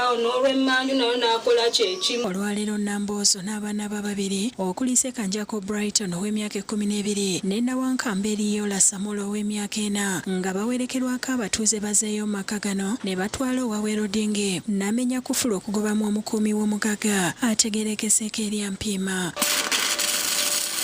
awo n'olw'emmanju nayo n'akola kyekimu. Olwaleero Namboozo n'abaana babiri okulise Kanjako Brighton ow'emyaka 12 ne Nawankamba Eriyola Samuel ow'emyaka 4 nga bawerekerwako abatuuze bazeeyo maka gano ne batwala owaweero Dinge n'amenya kufula okugobamu omukuumi w'omugaga ategeerekeseeko erya Mpiima.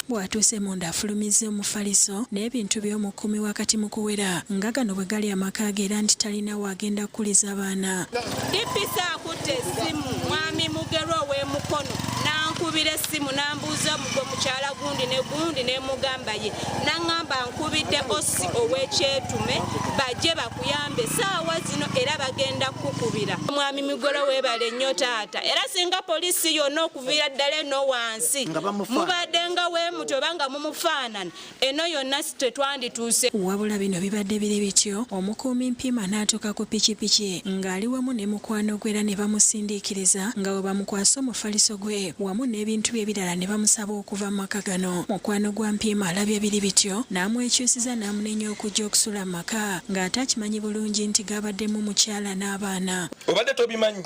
Bw'atuuse munda afulumiza omufaliso n'ebintu by'omukuumi wakati mu kuwera nga gano bwe gali amaka ge era nti talina wagenda kukuliza abaana. Dipisa akutte essimu mwami Mugerwa ow'emukono nankubira essimu nambuuza gwe mukyala gundi ne mugamba ye naŋŋamba nkubidde bossi ow'ekyetume bajje bakuyambe saawa zino era bagenda kukubira. Mwami Mugerwa weebale nnyo taata era singa poliisi yonna okuviira ddala eno wansi mubadde nga weemuti oba nga mumufaanana eno yonna tetwandituuse. Wabula bino bibadde biri bityo omukuumi Mpiima n'atuuka ku pikipiki ng'ali wamu ne mukwano gwe era ne bamusindiikiriza nga bwe bamukwasa omufaliso gwe wamu n'ebintu bye ebirala ne bamusaba okuva mu maka gano. Mukwano gwa Mpiima alabye biri bityo n'amwekyusiza n'amunenya okujja okusula mu maka ng'ate akimanyi bulungi nti gabaddemu mukyala n'abaana. Obadde tobimanyi?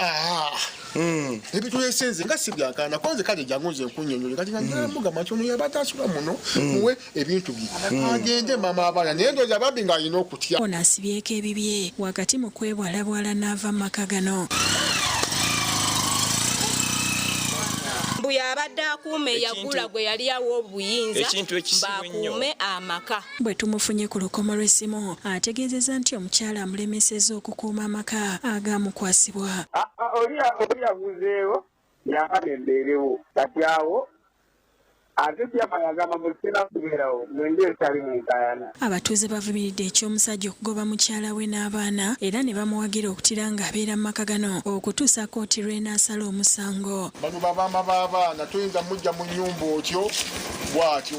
Ebitulesenze nga si byakaana kwanze kale jangu nze nkunnyonnyola kati nga mugamba nti ono yabadde asula muno muwe ebintu bye agende mama abaana naye ndowooza ababbi ng'alina okutya. Ono asibyeko ebibye wakati mu kwebwalabwala n'ava mu maka gano. Yabadde akuuma eyagula gwe yali awa obuyinza bakuume amaka. Bwe tumufunye ku lukomo lw'essimu ategeezezza nti omukyala amulemesezza okukuuma amaka agaamukwasibwa. Oli abuzeewo yakati embeerewo kati awo ate byamagamba musina kubeerawo mwenge etali mu nkayana. Abatuuze bavumiridde ekyomusajja okugoba mukyala we n'abaana era ne bamuwagira okutira ng'abeera mu maka gano okutuusa kkooti lw'enaasala omusango. Bano babaama b'abaana toyinza mujja mu nnyumba otyo bw'atyo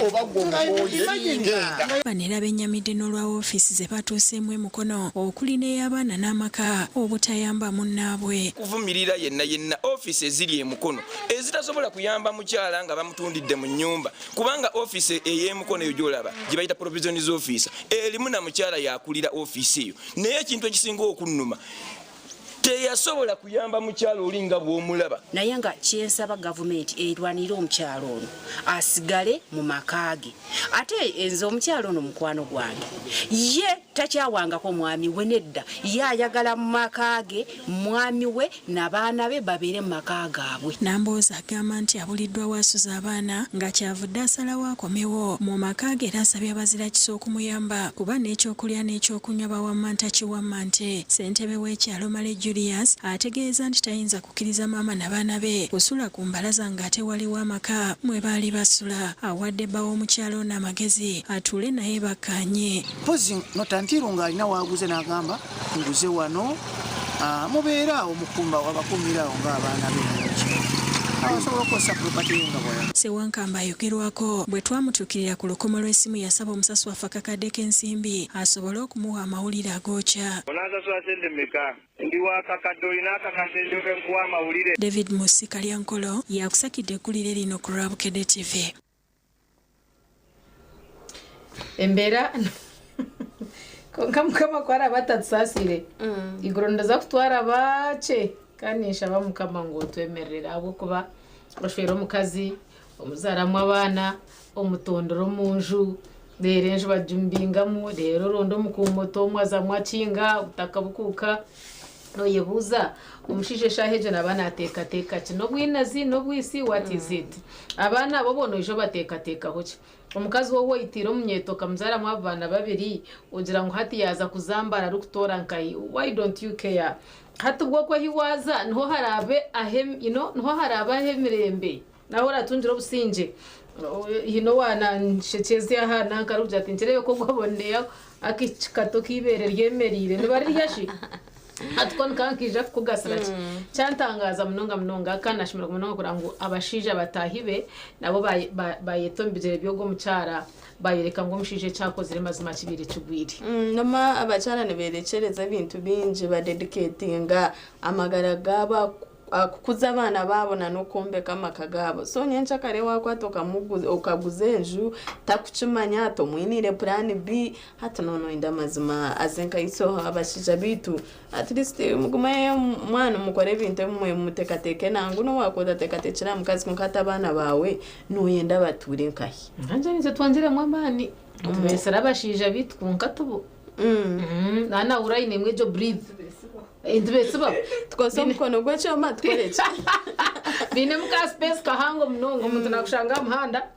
oba gw'omugoye ngenda. Bano era bennyamidde n'olwa woofiisi ze batuuseemu emukono okuli n'ey'abaana n'amaka obutayamba munnaabwe. Kuvumirira yenna ofiisi eziri emukono ezitasobola kuyamba mukyala nga bamutundidde mu nnyumba kubanga ofiisi ey'emukono eyo gy'olaba gye bayita provisions office erimu na mukyala yakulira ofiisi eyo naye ekintu ekisinga okunnuma teyasobola kuyamba mukyalo olinga bw'omulaba. Naye nga kyensaba gavumenti erwanire omukyalo ono asigale mu makaage. Ate enze omukyalo ono mukwano gwange ye takyawangako mwami we nedda ye ayagala mu makaage mwami we n'abaana be babeere mu maka gaabwe. Namboozo agamba nti abuliddwa waasuza abaana nga kyavudde asalawo akomewo mu makaage era asabye abazira kisa okumuyamba kuba n'ekyokulya n'ekyokunywa bawamma ntakiwamma nte. Ssentebe w'ekyalo Male Julius ategeeza nti tayinza kukkiriza maama n'abaana be kusula ku mbalaza ng'ate waliwo amaka mwe baali basula. Awadde bba w'omukyalo n'amagezi atuule naye bakkaanye. Pozi notantiru ng'alina waaguze n'agamba nguze wano mubeera omukumba wabakuumirawo ng'abaana be. Sewankamba ayogerwako bwe twamutuukirira ku lukomo lw'essimu yasaba omusasi waffe akakadde k'ensimbi asobole okumuwa amawulire agookya. David Musi Kalyankolo yakusakidde eggulire lino ku Rwabukedde TV. Embeera konka mukama kwara batatusasire igoro ndaza kutwara bace kandi nshaba mukama ngo twemerera abo kuba bashwera omukazi omuzaramu abaana omutondoro munju rero enjo bajumbingamu rero rondo mukumoto mwaza mwakinga utakabukuka noyebuza omushije shaheje nabana ateka kino bwinazi no bwisi what is it abana abo bono ijo bateka hoki omukazi wowe itiro munyeto kamuzara mwavana babiri ugira ngo hati yaza kuzambara rukutora nkai why don't you care hati ubwo ko hiwaza niho harabe ahem niho harabe ahemirembe naho ratunjira obusinje wana nshekeze aha nankarubya ati ngereye ko gwaboneye akikato kibere ryemerire nibari yashi atkon kankija kugasiraki cyantangaza munonga kanashimira munonga kurango abashije batahibe nabo bayetombije byo mucyara bayereka ngo mushije cyakozire mazima kibiri kigwiri noma abacana neberekereza ibintu binje ba dedicatinga amagara gaba kukuza abana babona no kumbeka amaka gabo so nyencha kare wakwata ukaguza enju takucimanya to mwinire plan B hata nono inda mazima azenka iso abashija bitu at least mugumaye mwana mukore ibintu mwe mutekateke nangu no wakoda tekatecira mukazi kunkata abana bawe nuyenda bature nkahi anje nize twanzire mwabani besera bashija bitu kunkatubo nana urayine mwejo breathe Indibesiba twose mukono gwecho matwereke bine muka space kahango mnongo umuntu nakushanga muhanda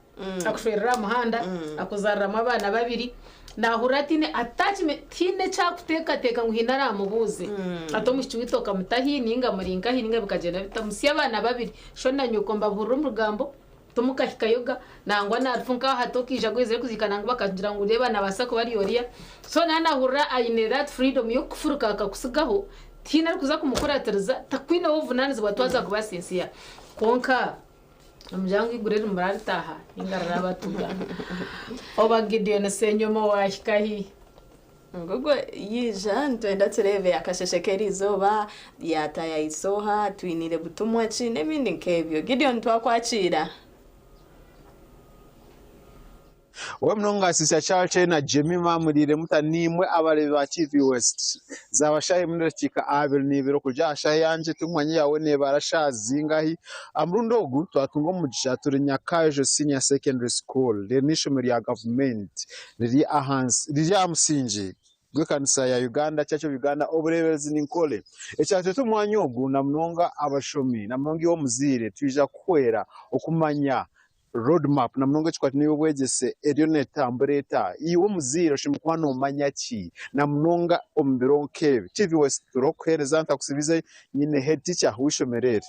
akushwerera muhanda akuzarra abana babiri nahuratine attachment tine cyakuteka teka nguhinara mubuzi atomushyi witoka mutahini inga muringa hininga bikagenda bitamusi abana babiri shona nyuko mbavura umugambo tumukahika yoga nangwa narfunka hatokija gweze kuzikana ngo bakagira ngo ureba nabasako bari yoriya so nanahura aine that freedom yo kufuruka akakusigaho tina kuza kumukuratereza takwina wovunanizi watwaza kubasensiya konka amjangu igurere muraritaha ingarara batuga obagidyo na senyomo washikahi ngogo yija ntwenda turebe akasheshekera izoba yataya isoha twinire butumwa ki n'ibindi nkebyo Gideon twakwakira we mnongasisa chache na Jimmy mamurire mutanimwe abarebe ba TV West zabashaye muri dakika abiri nibiro kuja shaye yanje tumwanye yawe ne barashazingahi amrundogu twatungo mugisha turi Nyakajo Senior Secondary School renishomero ya government riri ahansi riri amusinje gwekanisa ya Uganda cyacho Uganda oburebezi ninkole ecyacho tumwanye ogu na mnonga abashomi na mnongi wo muzire twija kwera okumanya roadmap na mnongo chikwati niyo bwegese erioneta ambreta iwo muziro shimkwano manyaki na mnonga ombironke TV West rokhereza nta kusibize nyine head teacher wishomerere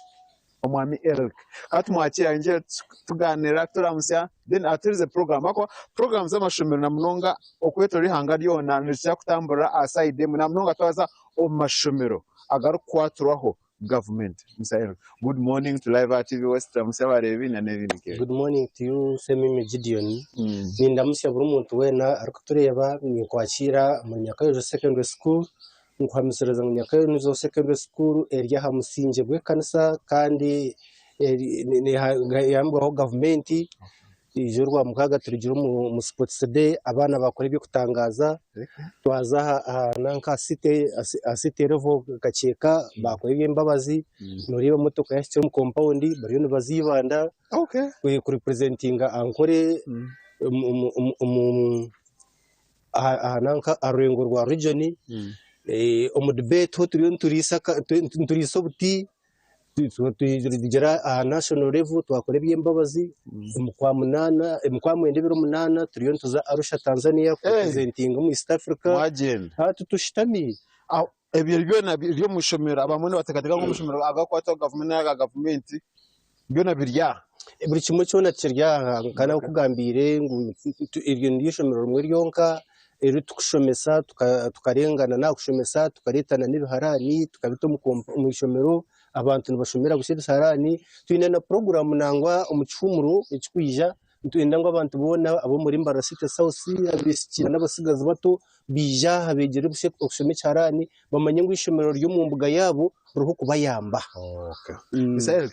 omwami Eric kati mwakira nje tuganira turamusya then aturize program ako program z'amashomero na mnonga okwetora ihanga ryona nishya kutambura aside na mnonga twaza omashomero agarukwaturaho government. Mr. Eric, good morning to Live TV West. Good morning to you, Semimi Gideon. Nindamusya buri muntu wena ariko tureba ni kwakira mu Nyakayo Secondary School nkwamisereza mu Nyakayo Secondary School area hamusinje bwe kanisa kandi ni yambwaho government ijurwa mukaga turigira mu sports day abana bakora ibyo kutangaza twaza nanka asite revo gakeka bakora imbabazi nuriba motoka yashye mu compound bari no bazibanda okay ku representinga ankore nanka arengo rwa region debate ho turisobuti tugera national level twakora iby'imbabazi mukwa mwende biro munana turiyo tuza Arusha Tanzania representing mu East Africa wagenda tutushitami ebyo byo mushomera abamone batakateka ngo mushomera agakwata government byo nabirya buri kimwe cyo nakirya kana kugambire ngo ibyo ndishomero rumwe ryonka ero tukushomesa tukarengana na kushomesa tukaretana n'ibiharani tukabito mu ishomero abantu bashomera gushira sarani twine na program nangwa umucumuro ekikwija twenda ngo abantu bona abo muri Mbarasite South abisikira n'abasigaza bato bija habegere bushe okushome cyarani bamanye ngo ishomero ryo mu mbuga yabo ruho kubayamba Misael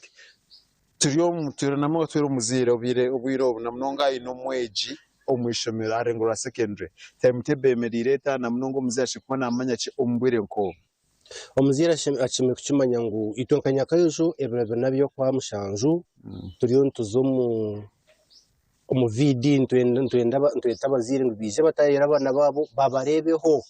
turiyo turanamo twero muzira ubiro na mnonga ino mweji omwishomero arengora secondary timetable medireta na mnongo muzashe kubona amanya ci ombwire nko omuzira achime kuchimanya ngo itonka Nyakayo ebirebe nabyo kwa mushanju turiyo ntuzo mu vidi ntwenda abazire ngo bije batayira abana babo babarebeho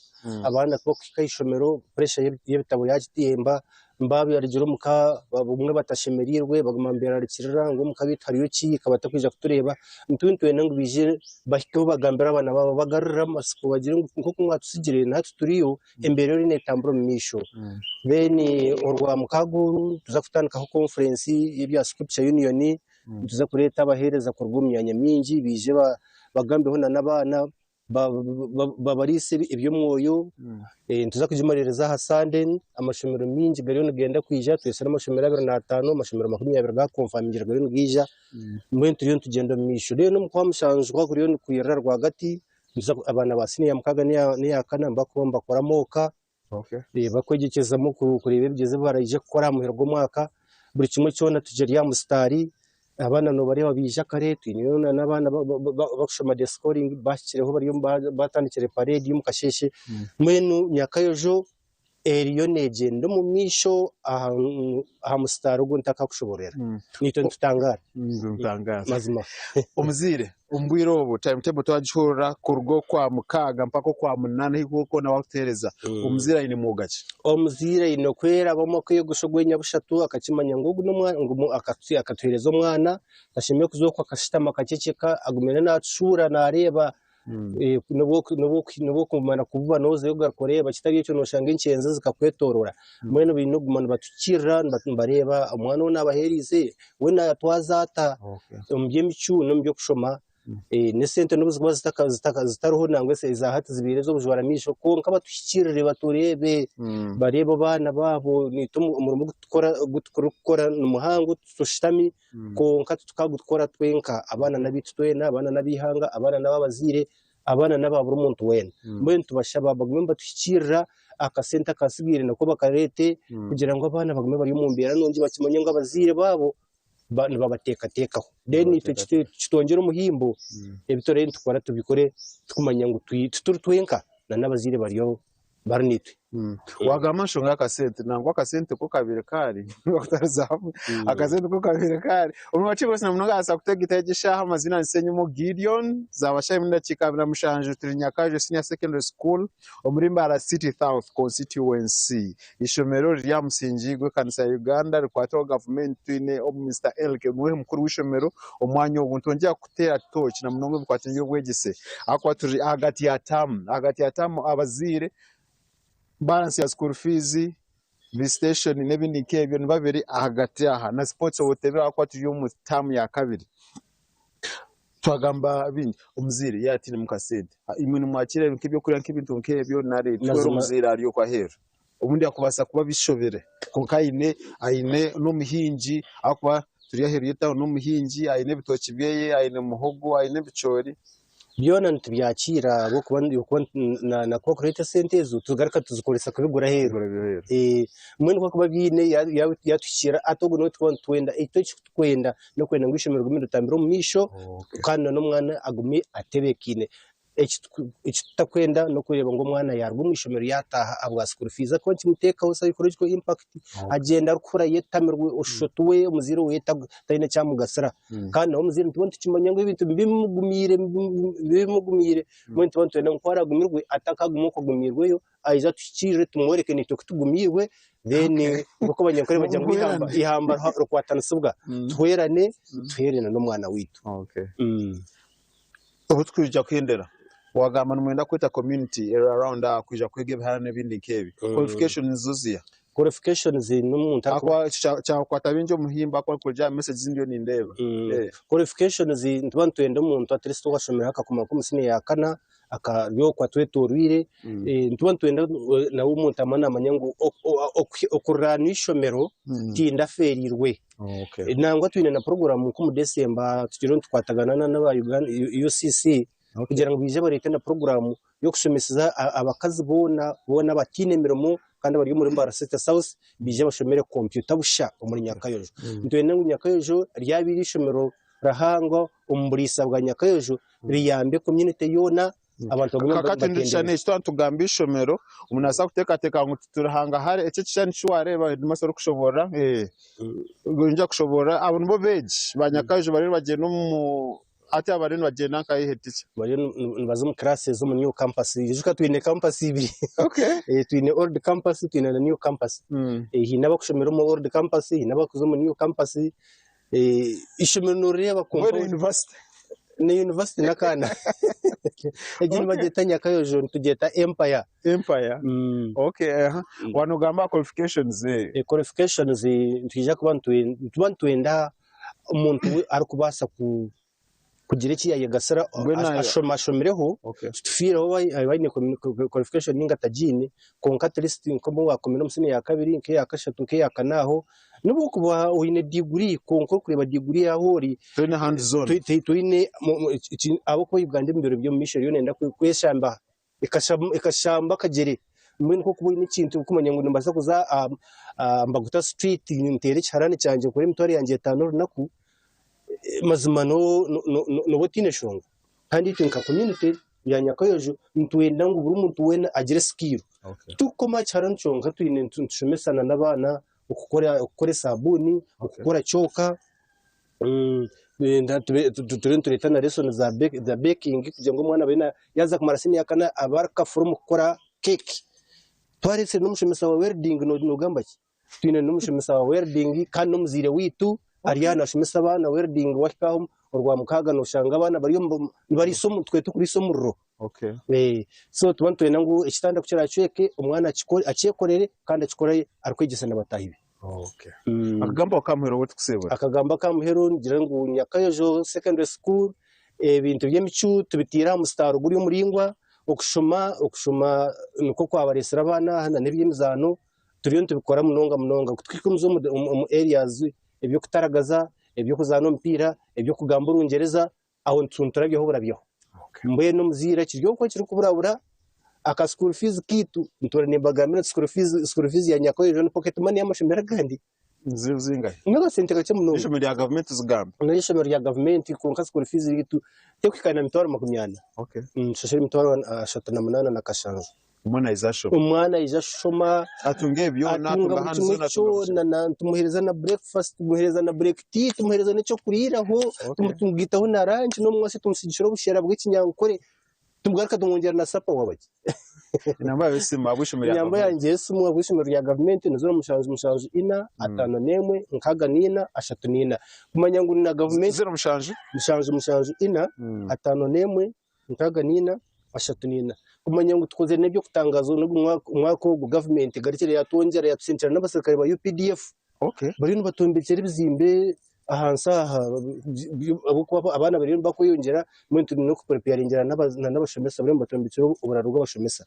abana ko kikayishomero pressure y'ebitabo yagitemba mbabi yarigiro muka bumwe batashemerirwe bagumambera rikirira ngo mukabitariyo ki kabata kwija kutureba ntwenda ngo bije bahito bagambira abana babo bagarura amasiko bagire ngo kumwatusigire natwe turiyo embere uri netambro misho beni orwa mukaguru tuza kutandika conference y'ibya scripture union tuza kureta abahereza kurwumyanya myingi bije bagambeho n'abana babarise ibyo mwoyo tuza kujimaririza hasande amashomero mingi bero nugenda kwija twese n'amashomero 25 amashomero 20 ga confirmingirwa bero ngija mwe turiyo tugenda misho rero no mukwa mushanjwa kuriyo kuyira rwagati tuza abana basiniya mukaga ni yakana mbakomba bakora moka bakwegekezamo kureba bigeze barayije gukora muhergo mwaka buri kimwe cyona tujeri ya mustari abana no bari babija kare twinona n'abana bakushoma de scoring bashireho bari batandikire parade y'umukasheshe mwenu nyakayojo eriyo negendo mu misho aha mustari ugo ntaka kushoborera nito tutangara mazima umuzire umbwiro ubu timetable twajura kurgo kwa mukaga mpako kwa munana hiko na watereza umuzira ine mugace omuzire ino kwera bomoko yo gushogwenya bushatu akakimanya ngugu n'umwana ngo akatuhereza umwana ashimye kuzokwa akashitama akaceceka agumena nacura nareba nubo kumana kuvuba noze yo gakoreba kitari cyo noshanga incenze zikakwetorora mwene bintu gumana batukira bareba umwana wona abaherize we na twazata umbyemicu no kushoma ne sente n'ubuzima zitaruho nangwe se izahati zibire zo bujwara misho ko nkabatukirire baturebe bareba bana babo nitumu umurimo gukora numuhango tushitami ko nkatutukagukora twenka abana nabitu twena abana nabihanga abana nababazire abana nababura umuntu wena mwe tubashaba bagumye batukirira akasenta kasigire nako bakarete kugira ngo abana bagume bari mu mbera nonje bakimanye ngo abazire babo babatekatekaho then kitongera umuhimbo ebitore tukora tubikore tukumanya ngo twenka na nabazire bariyo barinitwe wagamasho ngakasente nangwa akasente ko kabire kari bakutazamu akasente ko kabire kari umwachi bose namunaga asa kutegita igishaha amazina nsenyumo Gideon zabashaye muri kikabira mushanje turi Nyakaje Senior Secondary School omurimba ara City South constituency ishomero rya musingigwe kanisa ya Uganda rikwato government ine Mr LK mwe mukuru w'ishomero omwanyo ubuntu njya kutera torch na munongo bikwatingiye bwegise akwaturi hagati ya tamu abazire balance ya school fees visitation n'ebindi nkebyo nibabiri hagati aha na sports whatever akwati yo mu tamu ya kabiri twagamba bindi umuzire yati mukasente imwe mwakire nkibyo kuri nk'ibintu nkebyo nare twero umuzire ariyo kwa hero ubundi yakubasa kuba bishobere ko kayine ayine no muhinji akwa turi yaheruye tawo no muhinji ayine bitoki byeye ayine muhogo ayine bicori byona ntubyakira bo kubandi na corporate centers tugaruka tuzikoresa kubigura hero mwe ko kuba bine yatukira atogo no twenda ito twenda no kwenda ngwishimira gumira utambira mu misho kandi no mwana agumi atebekine ekitakwenda no kureba ngo mwana yarwo mwishomero yataha abwa school fees ko kimuteka hose psychological impact agenda rukura yetamirwe ushotuwe umuziro weta tayine cyamugasara kandi no muziro ntubonye tukimanya ngo ibintu bimugumire mwe ntubonye no kwara gumirwe atakagumuko gumirweyo aiza tukire tumworeke ni tukutugumirwe then uko banyakore bajya ngo ihamba rukwatana subwa twerane no mwana witu ubu twija kwendera wagamba numwenda kwita community around kuja kwege bihana n'ibindi nkebi qualification nzuzia qualifications n'umuntu akwa cha kwatabinje muhimba kwa kuja message ndio ni ndeba qualifications ntubantwenda umuntu atrist twashomera akakoma ku musine yakana akabyo kwa twetorwire ntubantwenda na umuntu amana amanyango okurana ishomero tinda ferirwe nangwa twine na program ku mu December tukiro twatagana n'aba Uganda UCC kugira ngo bije barete na program yo kushomeseza abakazi bona batine mirimo kandi bari muri Mbara City South bije bashomere computer busha muri Nyakayojo ntwene ngo Nyakayojo ryabiri ishomero rahango umburisa bwa Nyakayojo riyambe community yona abantu kakatindishane cyo tugamba ishomero umuntu asa kutekateka ngo turahanga hari ece cyane cywareba masoro kushobora nja kushobora abantu bo beje banyakaje bari bagiye no mu ati abareni bagenda kayihetike bari bazo mu classes zo mu new campus yuka twine campus ibiri twine old campus twine na new campus hinaba kushomera mu old campus hinaba kuzo mu new campus ishomero noreba ko university ni university nakana ejini bageta Nyakayojo tugeta empire wanugamba qualifications qualifications twija kubantwenda umuntu ari kubasa kugira iki yagasara ashomereho tufira bayine qualification ninga tajine concatlist nkomo wakomera musine ya kabiri nke ya kashatu nke ya kanaho nubu kuba uine degree konko kureba degree ya hori twine hand zone twine abo ko Uganda mbere byo misheri yo nenda kweshamba ikashamba kagere mbene ko kuboye n'ikintu kumanya ngo ndimbaza kuza Mbaguta street ntere cyarane cyanje kuri mitwari yanjye 5 runaku mazima no botine shongo kandi tinka community ya Nyakayojo ntwenda ngo buri muntu wena agire skill tukoma cyarane chonga twine ntushomesana n'abana ukukora sabuni ukukora choka tureta na lesson za baking kugira ngo umwana bena yaza kumara sini yakana abaraka from gukora cake twaretse n'umushomesa wa welding no gambaki twine n'umushomesa wa welding kandi n'umuzire witu Ariana shomesa abana welding wakaho urwa mukaga no shanga abana bari somo twe tukuri somurro so tubantuye nangu ikitanda kucyara cyeke umwana acyekorere kandi akikoreye arkwegesa n'abatahibe akagamba kamuhero wote kusebura akagamba kamuhero ngira ngo Nyakayojo secondary school ibintu by'emicu tubitira mu star guri umuringwa okushoma nuko kwabaresera abana hana nebyemizano turiyo tubikora munonga twikumuzo mu areas ibyo kutaragaza ibyo kuzana umupira ibyo kugamba urungereza aho ntunturabyeho burabyeho mbuye no muzira kiryo ko kiri kuburabura aka school fees kitu ntorane bagamira school fees ya Nyakayojo no pocket money y'amashimera kandi zingahe ngo senteka cyo muno ishami rya government zigamba n'ishami rya government kunka school fees yitu tekikana mitwaro 20 shashiri mitwaro 38 na kashanzo umwana izashoma atunge byo natunga hanzo na tumuhereza na breakfast tumuhereza na break tea tumuhereza n'icyo kuriraho tumugitaho na lunch no mwase tumusigishira bushera bw'ikinyankore tumugaruka tumwongera na sapa wabaki inamba yose mabwishimira inamba yanjye simu wabwishimira ya government nuzura mushanju ina 5 nemwe nkaga nina 3 nina kumanya ngo na government zero mushanju ina 5 nemwe nkaga nina 3 nina kumanya ngo tukoze nebyo kutangazo no umwako wa government garikire yatongera yatsintira n'abasirikare ba UPDF bari no batombekera bizimbe ahansa abo abana bari bakuyongera muri turi no kupreparingira n'abashomesa bari batombekera uburaro bw'abashomesa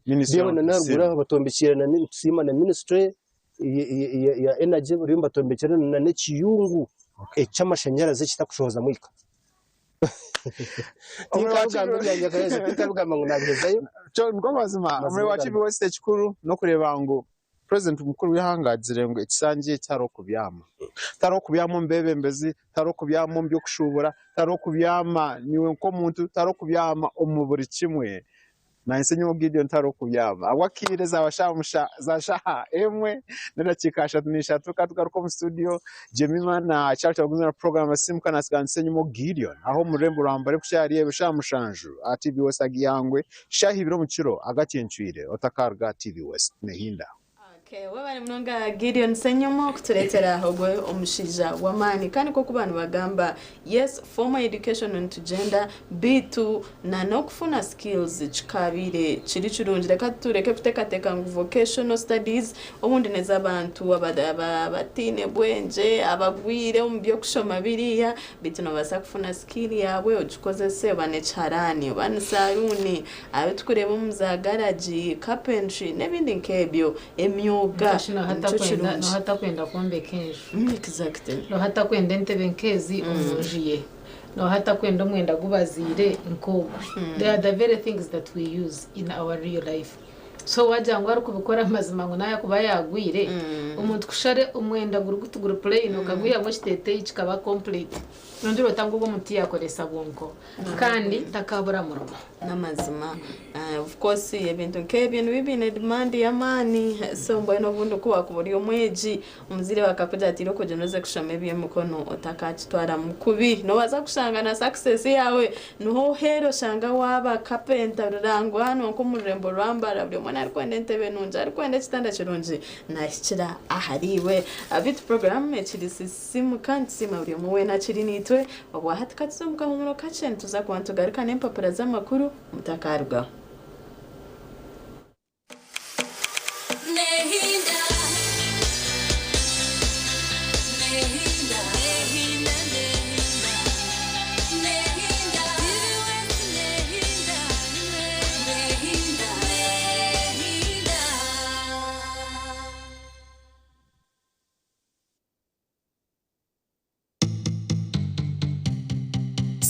ministry narugura batombekera na sima na ministry ya energy bari batombekera na n'ikiyungu cy'amashanyarazi kitakushoza mwika muri wachibi wese chikuru no kureba ngo president mukuru wihangazire ngo ikisangiye cyaro kubyama taro kubyama mbebe mbezi taro kubyama mbyo kushubura taro kubyama niwe ko muntu taro kubyama umuburi kimwe na insenyo Gideon taro kubyama awakire zabashamusha zashaha emwe nerakikasha tunisha tukatukaruko mu studio Jemima na Charles Bagumira program asimka na skansenyo Gideon aho murembo rambare kushariye bishamushanju TV West agiyangwe shahibiro mu kiro agacencuire otakarga TV West nehinda wewe mnonga Gideon Senyomo kutuletera hogwe omushija wamani kandi ko kubantu bagamba yes formal education into gender B2 na nokufuna skills chikabire chiri chirunjire katureke kutekateka ngo vocational studies obundi neza abantu abatine bwenje abagwire umbyo kushoma biriya bitino basa kufuna skill yawe ojikoze se bane charani bane saruni abetukureba umuzagaraji carpentry nebindi nkebyo emyo no hata kwenda kombe kenshi exactly no hata kwenda entebe nkezi umujiye no hata kwenda mwenda gubazire nkogo they are the very things that we use in our real life so wajangwa ari kubikora amazima ngo naye kuba yagwire umuntu kushare umwenda gurugutuguru plain ukagwiya ngo kitete kikaba complete nondiro tangugo muti yakoresa bonko kandi takabura murugo n'amazima of course ibintu nk'ibintu bibine demand ya mani so mbona ubundi kuba kuburi umweji umuzire bakakuja ati roko genoze kushama ibiye mukono otakatwara mukubi no baza kushanga na success yawe no hero shanga waba carpenter rurangwa hano ko murembo rwambara byo mwana arikwende ntebe nunja arikwende kitanda kirunji nashira ahariwe abit program ekiri simu kandi sima buri muwe na kiri nitwe obwa hatkatsomuka humuro kacen tuza kwantu garika nempapura z'amakuru mutakarwa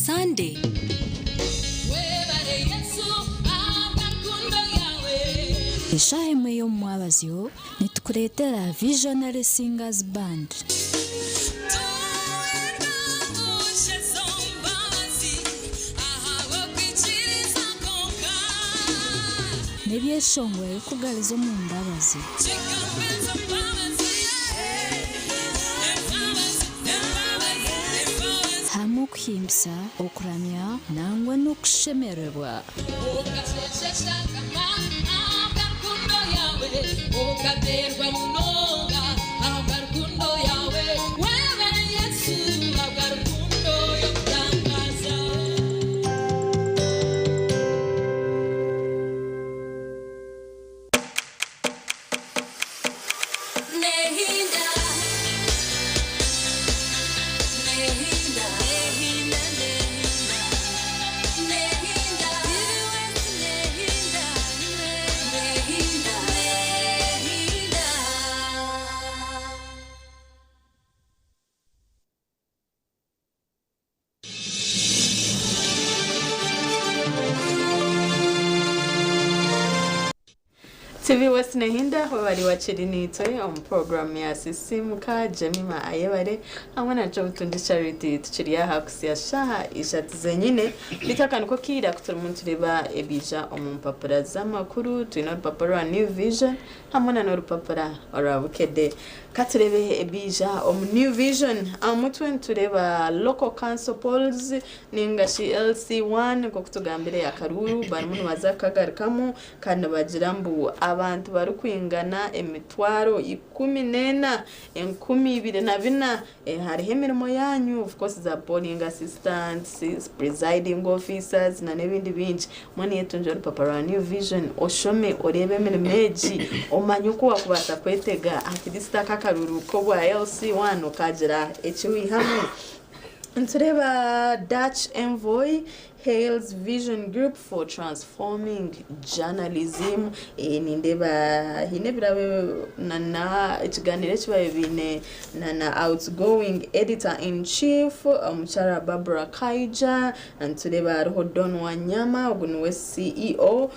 Sunday. buri shaha imwe yo mu Mwabaziho nitukuretera Visionary Singers Band. Nebyeshongwe kugalizo mu mbabazi. Hamu okuhimbisa, okuramya nangwa n'okushemererwa. TV West Nehinda wabali wachirinito on program ya sisimuka Jemima Ayebare hamwe na Jobutundi Charity tuchiriya hakusia shaha ishati zenyine bitaka nuko kira kutura umuntu reba ebija omumpapura z'amakuru twino rupapura New Vision hamwe na rupapura orabukede katurebe ebija New Vision amutwe tureba local council polls ningashi LC1 ko kutugambire ya Karuru bari muntu bazakagarikamo kandi bagirambu abantu bari kwingana emitwaro 14 12 hariho imirimo yanyu of course za polling assistants presiding officers na nebindi binji mwani yetu njoro papa New Vision oshome orebe meji omanyuko wakubasa kwetega akidista kakaruru ko bwa LC1 okagira echiwi hamwe ntureba Dutch Envoy Hales Vision Group for Transforming Journalism nindeba hinebirawe na ikiganiro kibaye bine na outgoing editor in chief Muchara Barbara Kaija ntureba Rodon Wanyama ugunwe CEO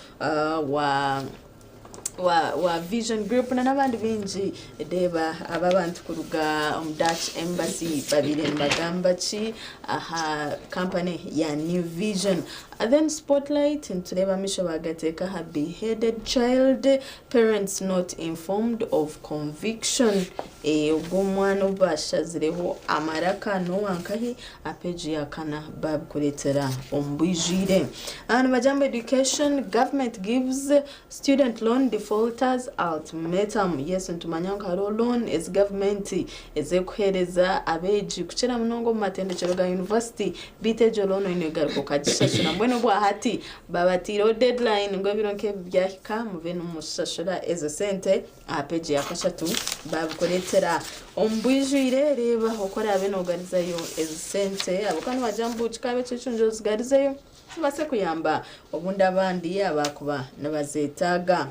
wa Vision Group na nabandi binji deba ababantu kuruga Dutch Embassy babire mbagamba chi aha company ya New Vision. And then Spotlight ntureba misho bagateka ha beheaded child, parents not informed of conviction ugumwana ubashazireho amaraka no wankahi apeji yakana bab kuretera ombujire. And majambo education, government gives student loan defaulters ultimatum. Yes, ntumanyanga loan is government ezekuhereza abeji kuchera mnongo matendekero ga university bitejo loan inigaruko kajishashura mbwene bwa hati babatiro deadline ngo bironke byahika muveno mushashura ezo sente apeji yakashatu babukoretera ombujire reba okora abenogarizayo ezo sente abukano bajambu kikabe cyicunjo zigarizayo base kuyamba obunda abandi abakuba nabazetaga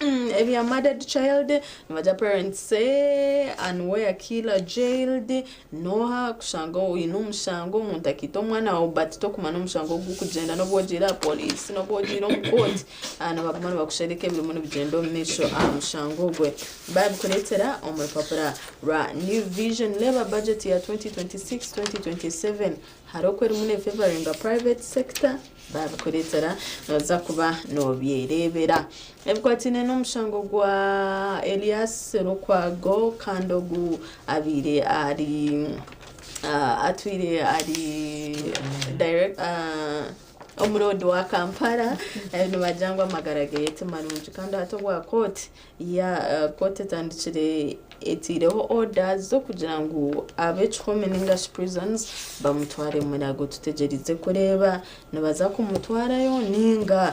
Every murdered child, the parents say, and where killer jailed, noha kushango inumshango muntakito mwana obatito kumano mshango gukugenda no bwojira police no bwojira court ana babamana bakushereke biri mu bigendo misho amushango gwe babu kuretera omupapura ra New Vision labor budget ya 2026-2027 harokwe rumune favoring a private sector babu kuretera noza kuba no byerebera ebkwatine no mshango gwa Elias Rokwago kandogu abire ari atwire ari direct omurodo wa Kampala nibajangwa magarage yetemanuje kandi atogwa court ya court tandikire etireho orders zo kugira ngo abechome n'ingash prisons bamutware munago tutegerize kureba nabaza kumutwarayo ninga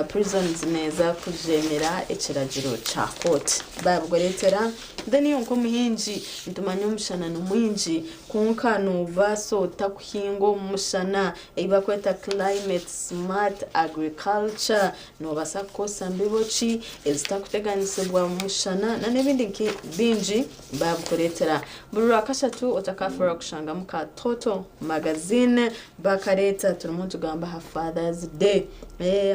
prisons neza kujemera ekiragiro cha court babworetera deni yonko muhinji ntumanyo mushana no muhinji kunkano vaso takuhingo mushana ibakweta climate smart agriculture nobasa kukosa mbibo ki ezitakuteganyisibwa mu mushana na n'ebindi bingi babukuleetera buli lwakashatu otakafura okushanga mu Katoto magazine bakareeta turimu tugamba ha Father's Day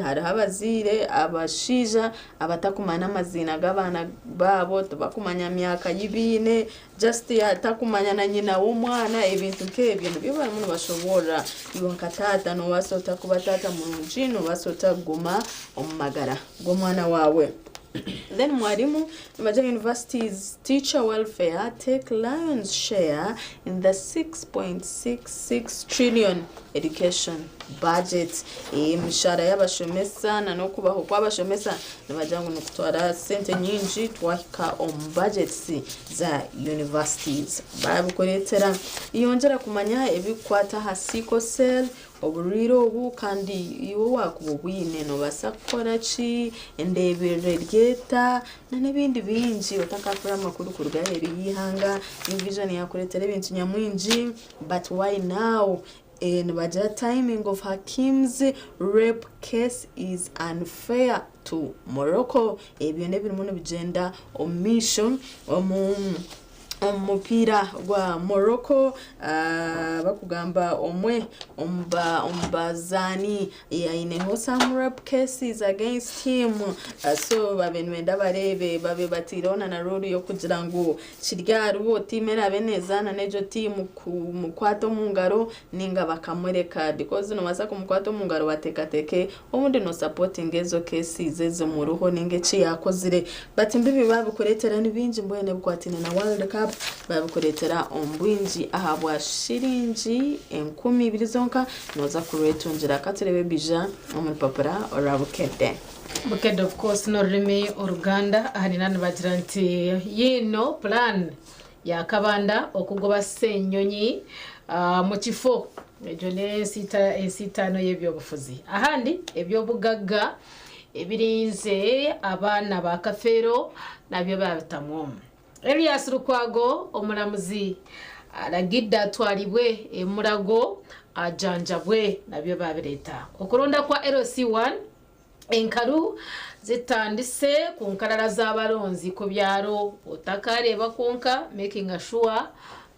hariho abazaire abashiija abatakumanya amazina g'abaana baabo tibakumanya myaka y'ibine just yatakumanya na nyina w'omwana ebintu nk'ebyo nibyo barimu nibashobora iwe nkataata nobasota kuba taata mulungi nobasota kuguma omu magara g'omwana waawe. Then mwalimu Nibaja University's teacher welfare take lion's share in the 6.66 trillion education budget. Mishara y'abashomesa na nokubaho kw'abashomesa nibaja ngo nokutwara sente nyingi twahika budgets za universities. Babukoletera yongera kumanya ebikwata ha sickle cell oburiro obu kandi iwo wakubwine no basakora ki endebere ryeta na nebindi bingi otakafura makuru kurugaheri yihanga ni vision yakuletera ibintu nyamwingi. But why now? In budget timing of Hakim's rape case is unfair to Morocco. Ebyo nebiri muno bigenda omission omupira gwa Morocco bakugamba omwe ombazani yaineho some rape cases against him so babenwenda barebe babe batirona na role yo kugira ngo kiryaru timera benezana nejo timu mukwato mungaro ninga bakamureka because no basa kumukwato mungaro batekateke omundi no supporting ezo cases ezo muruho ninge ci yakozire but mbibi babukuretera nibinji mbwene bukwatina na World Cup babukuretera ombwinji ahabwa shiringi 12 zonka noza kuretungira katerebe bija omupapura orabukede bukede of course no reme Uruganda hani nani bagira nti yino plan ya kabanda okugoba senyonyi mu kifo ejo ne sitano y'ebyobufuzi ahandi ebyobugagga ebirinze abana ba Kafero nabyo babitamwo. Elias Lukwago omulamuzi alagidde atwalibwe emulago ajanjabwe nabyo babireta okulonda kwa LC1 enkalu zitandise ku nkalala z'abalonzi ku byalo otakareba konka making sure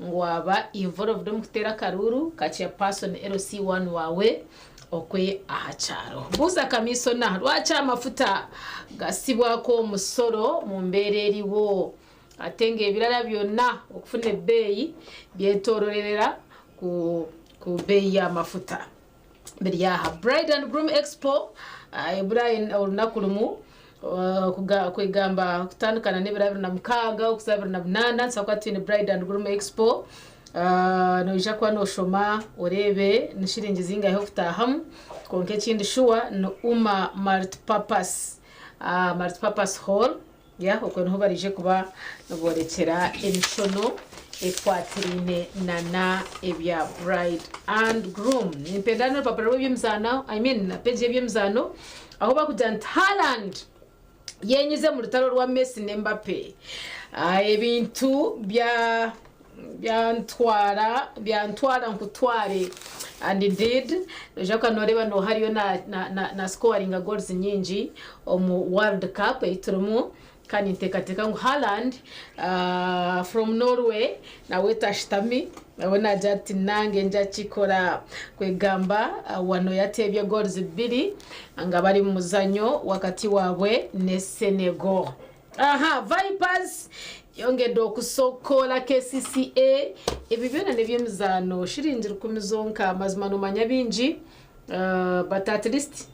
ngwaba involved mu kutera karuru kachya person LC1 wawe okwe ahacharo buza kamisona lwacha amafuta gasibwako omusoro mu mbeere eriwo atenge ebirala byonna okufuna ebbeeyi byetororerera ku beeyi y'amafuta mbere yaha Bride and Groom Expo Brian olunaku lumu kwegamba kutandikana n'ebirabiro na mukaaga okusabira na bunana sakwatine Bride and Groom Expo noija kwa noshoma orebe nishiringi zinga hofutahamu konke kindi shuwa no uma multipurpose hall ya okwenho barije kuba noborekera emishono ekwatirine nana ebya Bride and Groom nipendana papara by'emzano page by'emzano aho bakuja Haaland yenyize mu rutaro rwa Messi ne Mbappe ebintu byantwara nkutware and indeed jaka noreba no hariyo na scoring goals nyingi mu World Cup iturumu kandi ntekateka ngo Haaland from Norway nawe tashtami abona jati nange nja chikora kwegamba wano yatebye goals 2 anga bari mu muzanyo wakati wabwe ne Senegal. Vipers yongedde okusokola KCCA ebi byona nebyemizano shiringi 10 zonka mazima no manya bingi but at least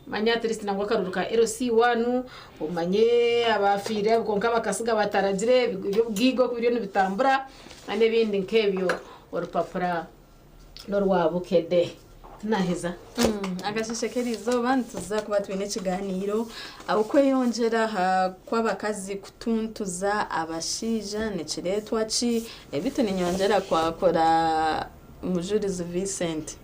nangwa karuruka LC1 umanye abafire konka bakasiga bataragire byo ku bintu bitambura ane bindi nkebyo orupapura norwabukede naheza agashishikarizo bantuza kuba twine kiganiro akweyongera kw'abakazi kutuntuza abashija nekiretwa ki ebitu ninyongera kwakora mujurizi Vincent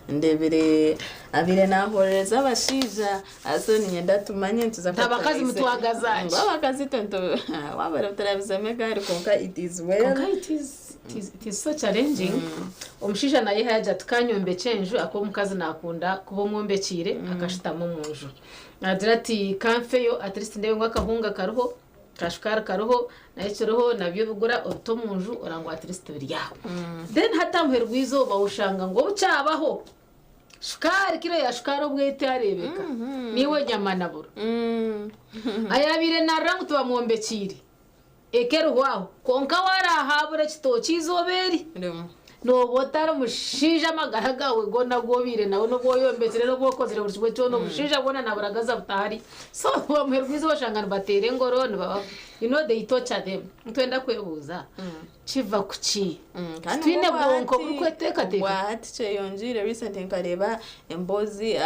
ndebere abire nahoreza abashija asoni nyenda tumanye tabakazi mutwagazaje ngo abakazi tonto wabara utarabizame gari konka it is well konka it is so challenging omushisha naye haja tukanyombe chenju akomukazi nakunda kubo mwombekire akashitamo munju agira ati kamfeyo at least ndewe ngo akahunga karuho kashukara karuho nayicuruho nabyo bigura oto munju orangwa at least biryaho then hatamuherwa izuba ushanga ngo bucabaho shukari kiro ya shukari ubwete arebeka niwe nyama naburo ayabire narangu tuba mwombekire ekero waho konka warahabura kitoki izoberi no botara mushija magaraga we gona gobire nawo no goyombekire no gokozere buri kimwe cyo no mushija bona naburagaza butahari so bamuherwiza bashangana batere ngoro ne baba you know they torture them twenda kwebuza chiva kuki twine bwonko bukweteka teka watiche yonjire recent nkareba embozi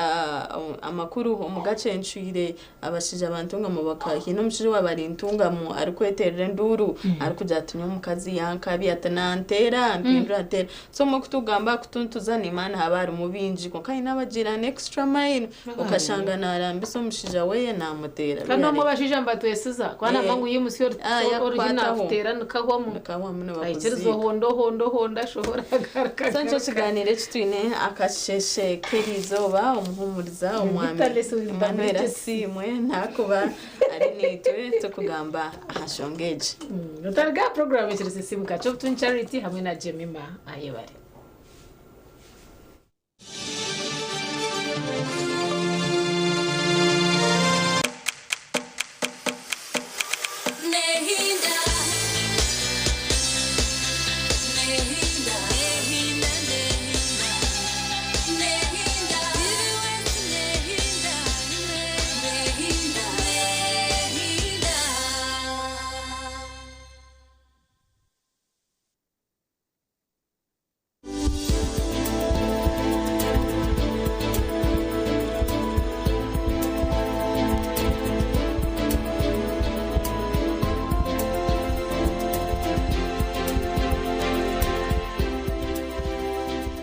amakuru mu gace ncwire abashije abantunga mu bakahi no mushije wabarintunga mu arikweterera nduru arikujatumye mu kazi yankabi atanantera mpindura atera so mu kutugamba kutuntuzana imana habari mubinji ko kandi nabagira extra mile ukashangana arambiso mushije we namutera kandi mu bashije mbatwesiza kwana mangu yimusi original futera nkawa ayikirizo honda shohora garaka sancho kiganire kitwine akasheshe kerizoba umuhumuriza umwami Emmanuel Simwe ntakuba ari nitwe tukugamba ahashongeje rutarga program y'ikirisi simuka cyo tun charity hamwe na Jemima ayebare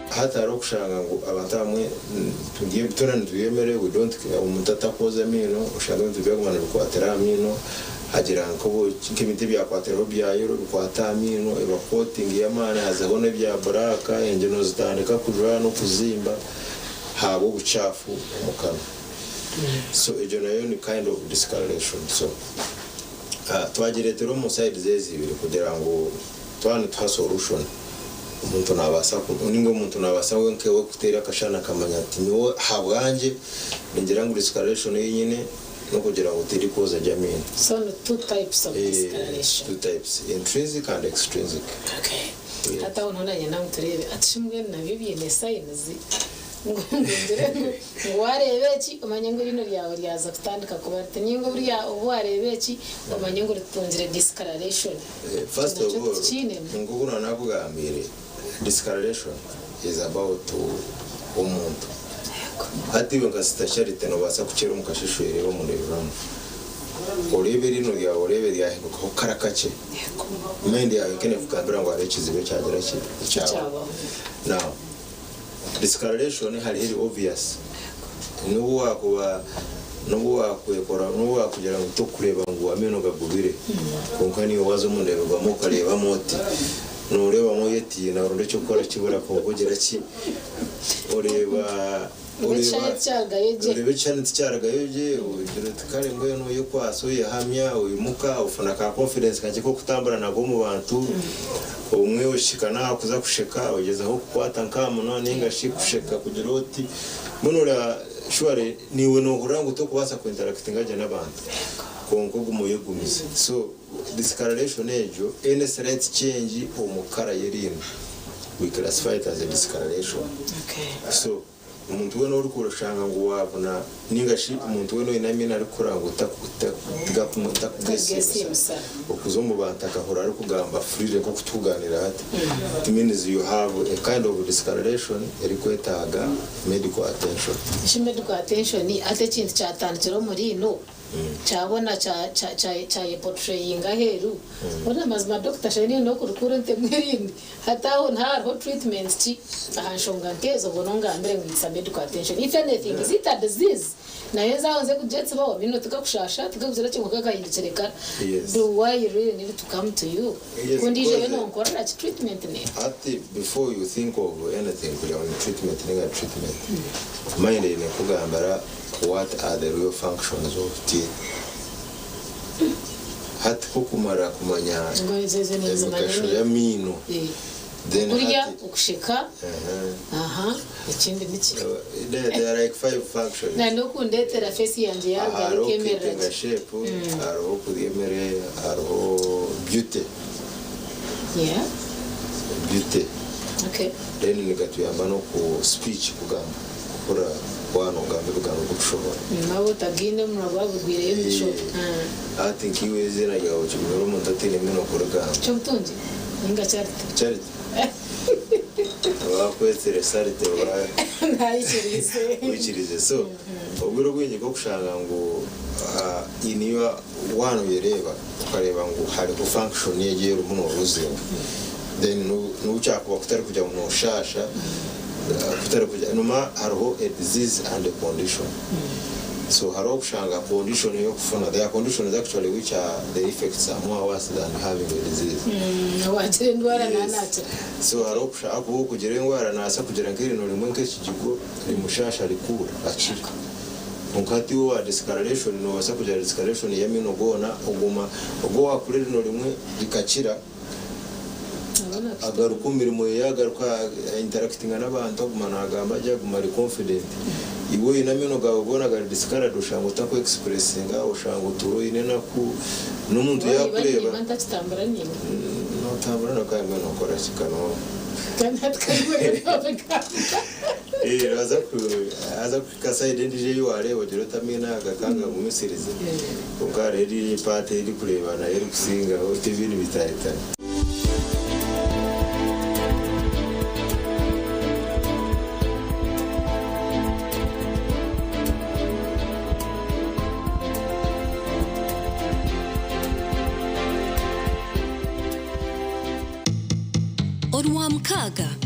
hataro kushanga ngo abantu bamwe tugiye gutorana tuyemere we don't umuntu atakoze mino ushaka tubiye kumana bikwatera mino hagira ngo nk'ibiti byakwatera byayo bikwata mino eba coating y'amana hazabone bya baraka engeno zitandika kujura no kuzimba habo bucafu mu kanwa so ejo nayo ni kind of discoloration so twagire tero mu side zezibiri kugira ngo twane twa solution umuntu nabasa ningo umuntu nabasa wenkewe kutera akashana kamanya ati niwo habwanje ngira ngo discoloration yinyine no kugira ngo tiri koza jamini so two types of discoloration two types intrinsic and extrinsic okay hata unaona nyana muturebe atishimwe na bibiye ne signs ngondere warebeki umanye ngo rino ryawe ryaza kutandika kuba tenyingo buriya uwarebeki umanye ngo ritongere discoloration first of all ngubuna nakugambire discoloration is about umuntu hati wenga stasharite no basa kuchera umukashishwere wo muri rano urebe rino rya urebe rya ko karakace mende yawe kene fukambira ngo arekizibe cyagera cyawo now discoloration hari heri obvious nubu wakwekora nubu wakugira ngo tukureba ngo ameno gagubire konka niyo wazo munderwa mu kareba moti nureba mo yeti na runde cyo kora kibura ko kugera ki ureba cyane cyaragayeje ugira tukare ngo no yo kwasoye hamya uyimuka ufuna ka confidence kanje ko kutambara nago mu bantu umwe ushikana kuza kusheka ugeze aho kwata nkamuno ninga shikusheka kugira oti munura shware niwe no kurango to kubasa ku interacting aje n'abantu konko gumuyegumize so discoloration ejo any slight change umukara yerino we classify it as a discoloration okay so umuntu we no uri kurushanga ngo wabona ningashi umuntu we no inamina ari kuranga utakuga kumota kugesa ukuzo mu bantu akahora ari kugamba free ko kutuganira hati it means you have a kind of discoloration eri kwetaga medical attention medical attention ni ate kintu cyatandikiro muri no cyabona cya portrayinga heru bona mazima Dr. Shani no kurukurente mwirindi hataho ntaro treatments ti ahanshonga nkezo bononga mbere ngisa medical attention if anything is it a disease nayo zaonze kujetsa bawo bino tukakushasha tukabuzira cyo kakayindikireka do why you really need to come to you kundije beno nkora treatment ne before you think of anything on treatment mind in kugambara what are the real functions of teeth hati kukumara kumanya emikasho ya mino then kurya ukushika ikindi niki there are like 5 functions na ndo kundetera face yanje yanga kemerera shape aro kudemere aro beauty beauty okay then nikatuyamba no ku speech kugamba kukora kwano ngambe kugamba kushobora nabo tagine murababwire y'imico I think you is in a yawo chimero muntu atine mino kurugamba cyo butunzi inga charity wakwetsere sarite wa nayikirize so ubiro gwenye ko kushanga ngo iniwa wano yereba tukareba ngo hari ku function yegera umuntu uruzinga then no cyakwa kutari kujya mu shasha kutari kujya numa hariho a disease and a condition so hariho kushanga condition yo kufuna the conditions actually which are the effects are more worse than having a disease wajire ndwara nanata so hariho kushaka kugira indwara nasa kugira ngirino rimwe nk'ekigigo rimushasha rikura akira unkati wa discoloration no wasa kugira discoloration ya mino gona uguma ubwo wakure rino rimwe rikakira agaruka imirimo yagaruka interacting n'abantu agumana agamba ajya gumari confident iwe inamino gawe ubona ga discoloration ushango tako expressing ushango turo inena ku n'umuntu yakureba no tambara no kayime no kora kikano aza kukasa identity yuware wogero tamina agakanga mu misirize ubware iri pate iri kurebana iri kusinga TV bitahitana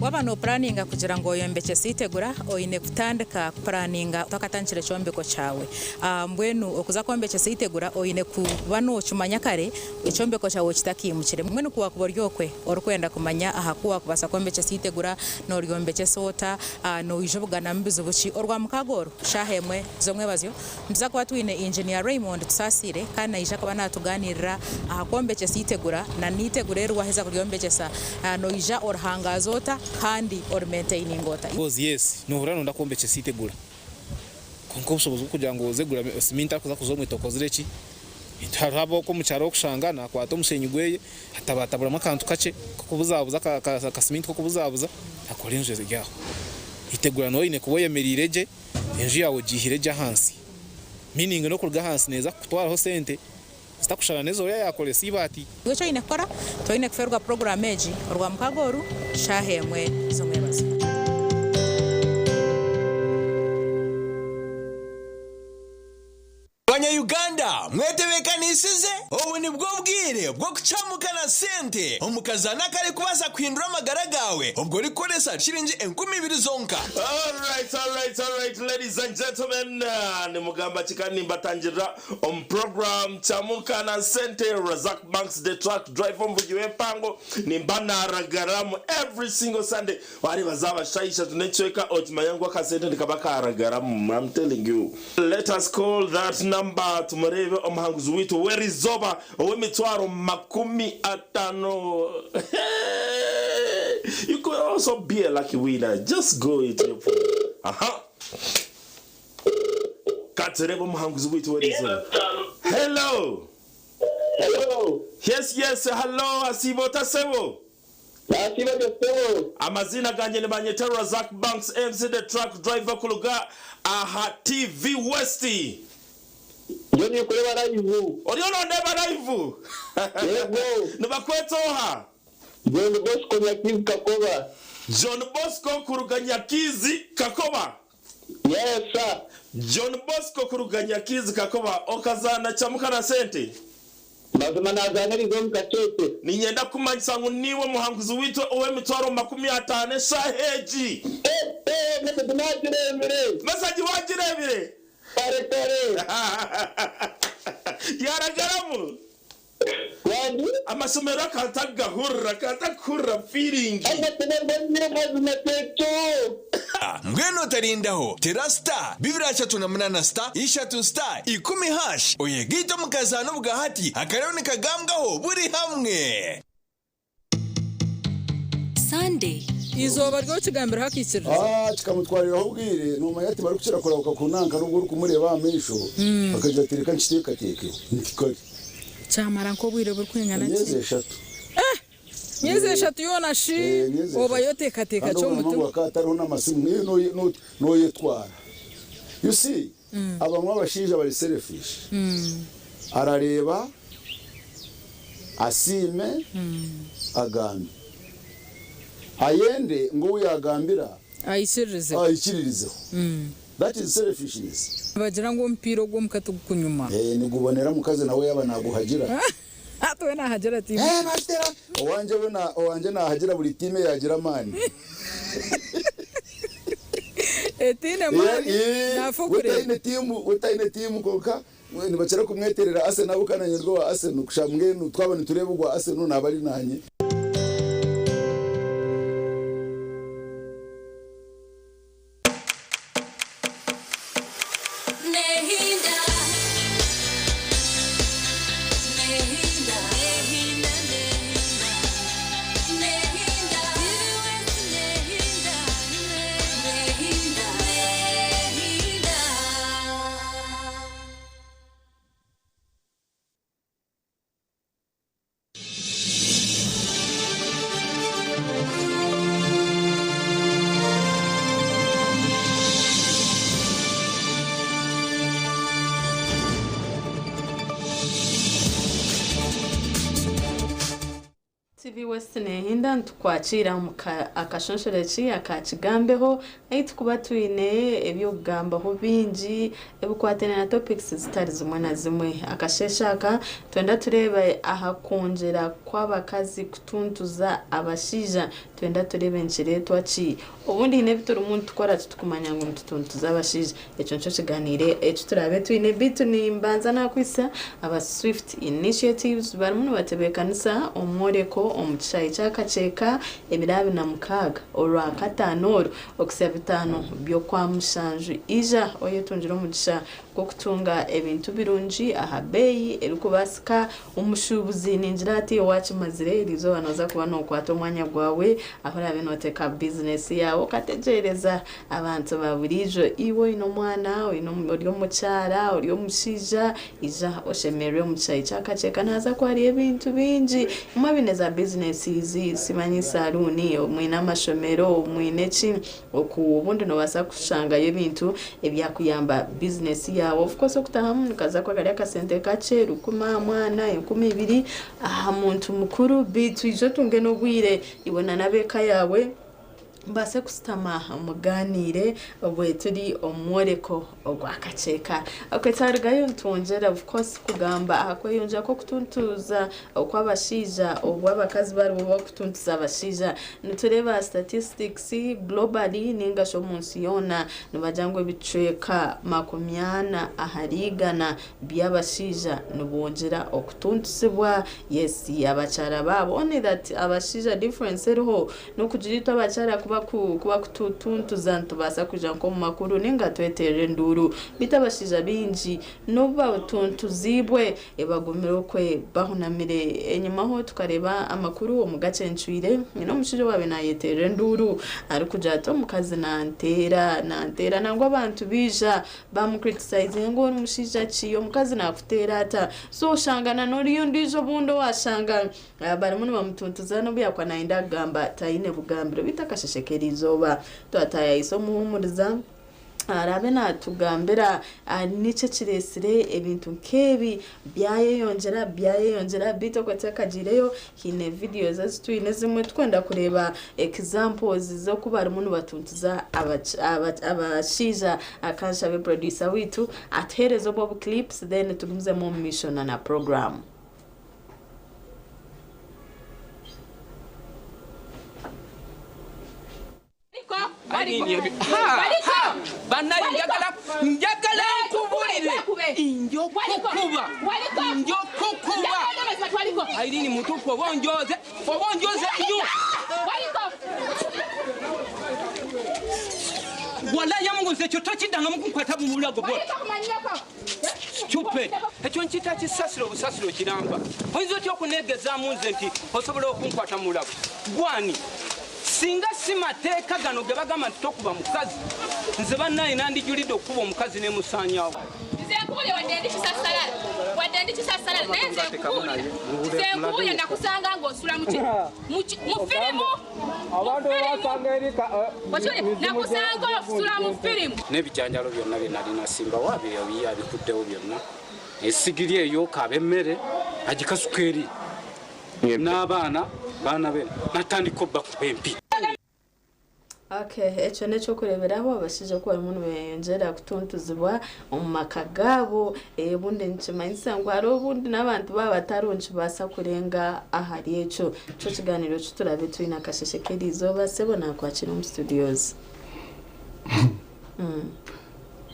waba no planninga kugira ngo yombeke sitegura oyine kutandika planninga tokatangire chombeko chawe mbwenu okuza kombeke sitegura oyine kuba no chumanya kare ichombeko chawe kitakimukire mwenu kuwa kuboryokwe orukwenda kumanya ahakuwa kubasa kombeke sitegura no ryombeke sota no ijobugana mbizo buchi orwa mukagoro shahemwe zomwe bazyo mbiza kwa twine engineer Raymond Tusasire kana ija kuba natuganirira ahakombeke sitegura na nitegurerwa heza kuryombeke sa no ija orhanga zota kandi or maintaining ota yes no urano ndakombeke sitegura konko bushobozi kugira ngo uzegura siminta kuza kuzomwe tokozireki itarabo ko mucyaro kushangana kwa to musenyugweye hatabatabura makantu kace kubuzabuza ka siminta ko kubuzabuza akorenje zigyaho itegura no ine kuboyemerireje enji yawo gihireje hansi meaning no kurga hansi neza kutwaraho sente zitakushana nezo yakole sibati wecho inekora to inekferwa program eji orwa mkagoru shahemwe zomwebaza Uganda mwetebekanisize ubu ni bwo bwire bwo kucamukana sente umukazana kare kubaza kwindura amagara gawe ubwo rikoresa shiringi 20,000 zonka. Alright ladies and gentlemen, ni mugamba chikani mbatangira program chamukana sente Razak Banks the truck driver mvugiwe pango ni mbanaragaramu every single Sunday wari bazaba shaisha tunechweka otimayangwa kasente ndikabaka aragaramu. I'm telling you, let us call that number tumurebe omuhanguzi witu werizoba owemitwaro 50. You could also be a lucky winner. Just go into your phone. Katerebo omuhanguzi witu werizoba. Hello. Yes, hello, asibo tasebo. Asibo tasebo. Amazina ganje nebanyeta Razak Banks MC the truck driver kuluga aha TV Westi. Yoni kureba live. Oriona ndeba live. Yego. Nibakwetoha. John Bosco Nyakizi Kakoba. John Bosco Kuruganyakizi Kakoba. Yes sir. John Bosco kuruganya kizi kakoba okazana chamukana sente. Mazima nazana rizo mukachete. Ninyenda kumanyisa ngo niwe muhanguzi witwe owe mitwaro 50 shaheji. Masaji wajirebire. Pare. Yaragaramu. Amasomero katagahurra feeling. Mbwenu tarindaho terasta bibira chatu na mnana star ishatu star 10 hash oyegito mukazano bugahati akaroni kagambwaho buri hamwe. Sunday izoba ryo kigambira hakikirira kikamutwarira aho bwire numa yati bari kucira kora kunanka rugo kumureba amisho akaja tereka nshiteka teke ntikori chamara nko bwire buri kwengana nyeze eshatu yona shi oba yoteka teka cyo mutu wakatariho n'amasimu no yetwara you see abamwe abashije bari selfish arareba asime agambi ayende ngo uyagambira ayikiririzeho that is selfishness. Bagira ngo mpiro gwo mukatu kunyuma nigubonera mukaze nawe yaba naguhagira atwe nahagira timu mastera owanje nahagira buri time yagira mani etine mani nafukure utaine timu koka nibacera kumweterera Arsenal bukananye rwo Arsenal kushamwe twabone turebe ugwa Arsenal nabari nanye. TV West nehinda ntukwakira akashonshorechi akakigambeho aiti kuba twine ebyo kugambaho bingi ebukwatene na topics zitari zimwe na zimwe akasheshaka twenda tureba ahakonjera kw'abakazi kutuntuza abashija twenda turebe nkire twaki ubundi ne bitoro umuntu tukora tukumanya ngo tutuntuza abashija eco nco kiganire eco turabe twine bitu ni mbanza nakwisa aba Swift Initiatives barimu batebekanisa omoreko omuchayi cyakaceka emirabi na mukaga olwa katanoro okusabitano byo kwa mushanju ija oyetunjira umugisha ko kutunga ebintu birunji ahabeyi erikubasika umushubuzi ninjira ati wachi mazire rizo banoza kuba no kwato mwanya gwawe aho rabe noteka business yawo kategereza abantu baburijo iwo ino mwana ino muri mucyara uri mushija ija oshemerwe muchayi cyakaceka naza ko ari ebintu bingi mabineza business izi simanyi saluni mwina amashomero mwine ki okubundi no basa kushanga y'ebintu ebyakuyamba business yawo of course okutahamu kaza kwa gari akasente kace rukuma mwana 12 aha muntu mukuru bitu ijo tunge no gwire ibona nabeka yawe mbase kusitama muganire obwe turi omworeko ogwakaceka akwetarigayo ntongera of course kugamba akweyonja ko kutuntuza okwabashija obwabakazi bari bo kutuntuza abashija nutureba statistics globally ningasho munsi yona nubajangwe biceka 80 aharigana byabashija nubongera okutuntuzibwa yes abacara babo only that abashija difference eriho no kujirita abacara kuba kututuntuza ntubasa kuja nko mu makuru ninga twetere nduru bitabashija binji no batuntuzibwe ebagomero kwe bahunamire enyuma ho tukareba amakuru wo mugace ncwire no mushije wabe na yetere nduru ari kuja to mukazi na ntera nangwa abantu bija bamukriticize ngo mushija ciyo mukazi nakutera ata so shangana noriyo ndizo bundo washanga baramuntu bamutuntuza no byakwa nainda gamba taine bugambiro bitakasheshekerizoba twataya iso muhumuriza arabe natugambira nice kiresire ebintu nkebi byayeyongera bito kwatakagireyo hine videos zitwine zimwe twenda kureba examples zo kuba ari muntu batuntuza abashija akansha be producer witu aterezo bob clips then tugumze mu mission na program. Banayi njagala kubulire injokukuba Airini mutufu obonjoze nnyo wala yamunguze ekyo tokidanga mukunkwata mu bulago bwo stupid ekyo nkita kisasiro busasiro kiramba oyinza otya okunegezaamu nze nti osobola okunkwata mu bulago gwani singa simateeka gano ge bagamba nti tokuba mukazi nze bannaye nandijulidde okuba omukazi nemusaanyawo nzenkubuye nakusanga ng'osula mu firimu nakusanga osula mu firimu n'ebijanjalo byonna bye nali nasimba waabyo abikuddewo byonna esigiri eyo kaaba emmere agikasuka eri n'abaana baana be natandika obba kuba empi. Okay, ekyo nekyo kureberaho abashije ko umuntu beyongera kutuntuzibwa mu maka gabo ebundi nkimanyisa ngo ari ubundi n'abantu babatarunci basa kurenga ahari ekyo cyo kiganiro cy'uturabe twina kasheshekerizo basebo nakwakira mu studios.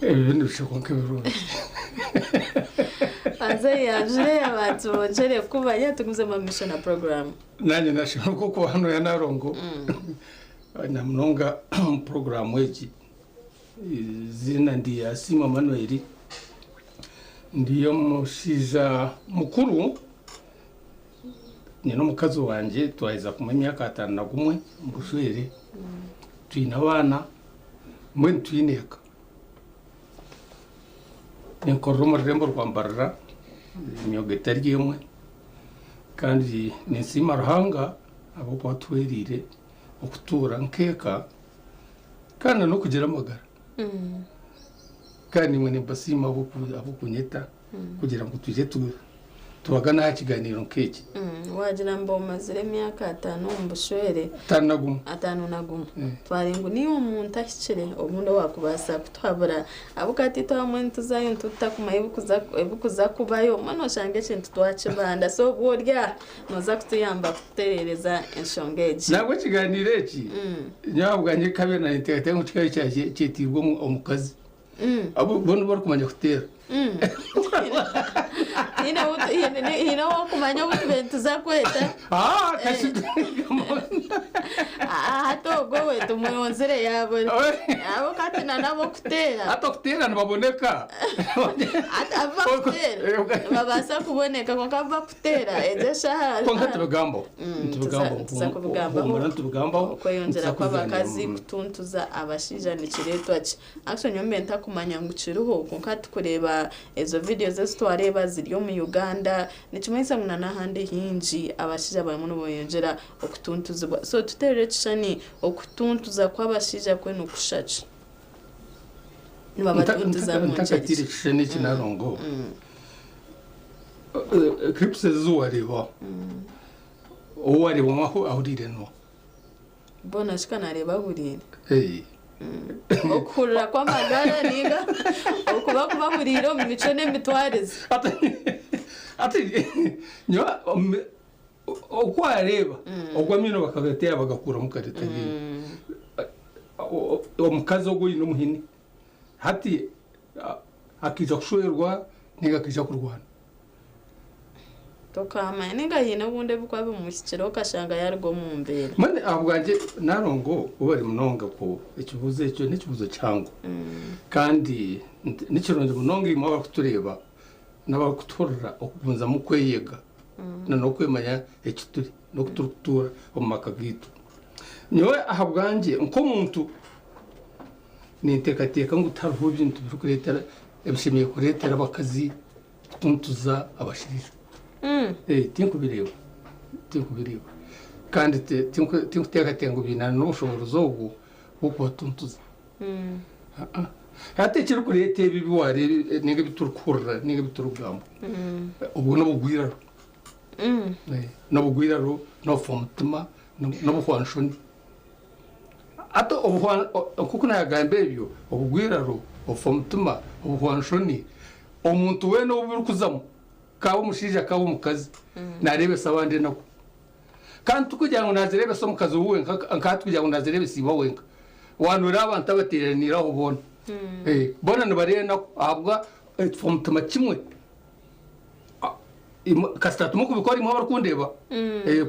Ibindi bishoboka nk'ibirungi. Yaje abantu bongere kuba yatuguze mu mission na program. Nanjye nashaka ko hano ya Narongo. Namnonga program weji zina ndi Asima Manuel ndiyo mushiza mukuru nyino mukazi wanje twaiza kuma myaka 5 mbushwere twina bana mwe twineka Nkoroma rembo kwambarra myogetari yemwe kandi nisima ruhanga abo kwatwerire okutura nkeka kana no kugira amagara kandi mwe nembasima abo kunyeta kugira ngo tuje tubagana ikiganiro nkeki wagira mbo mazire myaka 5 mbushwere 5 nagum twarengo ni umuntu akicire obundo wakubasa kutwabura abukati twamwe ntuzayo tutakumaye bukuza kubayo mano shange kintu twakibanda so bworya noza kutuyamba kuterereza enshongeji nabwo kiganiro eki nyabwanye kabe na intete ngo kikaye cyaje cyetirwa omukazi abo bono bari kumanya kutera ino kumanya ubutu za kweta kashi hatogo wetu muyonzere yabo abo katina nabo kutera kutera nababoneka babasa kuboneka ko kava kutera ejesha konka tubigambo kweyongera kw'abakazi kutuntuza abashija nikiretwa ki actually nyombe ntakumanya nguciruho konka tukureba ezo video zetu twareba ziryo mu Uganda nikimanyisa nguna nahande hinji abashija bamwe no boyongera okutuntuzibwa so tuterere kishani okutuntuza kw'abashija kwenu kushachi nibabatuntuza mu ntakatire kishani kinarongo clips zuwareba owareba maho ahurire no bona shikana reba burire okurura kw'amagara niga okuba buriro mu mico n'emitwarize ati nyo okwareba ogwamino bakagatera bagakura mu karetagi omukazi ogwino n'umuhini hati akija kushwerwa niga kija kurwana tokama ninga yine bunde bukwabe mu kiciro kashanga yargo mu mbere mane abwanje Narongo ubari munonga ko ikibuze cyo n'ikibuzo cyango kandi n'ikironje munonga imwe bakutureba n'abakutorera okubunza mu kweyega no kwemanya ekituri no kuturutura omumaka gitu nyowe ahabwanje nko muntu nintekateka ngo utaruho bintu birukuretera ebishimiye kuretera abakazi kutuntuza abashirira tinkubireba kandi tinkutekatenga binana n'ubushobozi bwo kubatuntuza hate kiri kurete bibi ware ninga biturukura ninga biturugamba ubwo nabugwira nabugwira no fomtuma no bwanshoni ato obwan kuko nagambe byo ubugwira ofomtuma ubwanshoni omuntu we no birukuzamo kawo mushija kawo mukazi narebe sabande nako kandi tukujya ngo nazirebe so mukazi uwe nka tukujya ngo nazirebe siba wenka wanura abantu abateranira ubona bona nibare nako ahabwa fomtuma kimwe kasitatu mu kubikora imwe barakundeba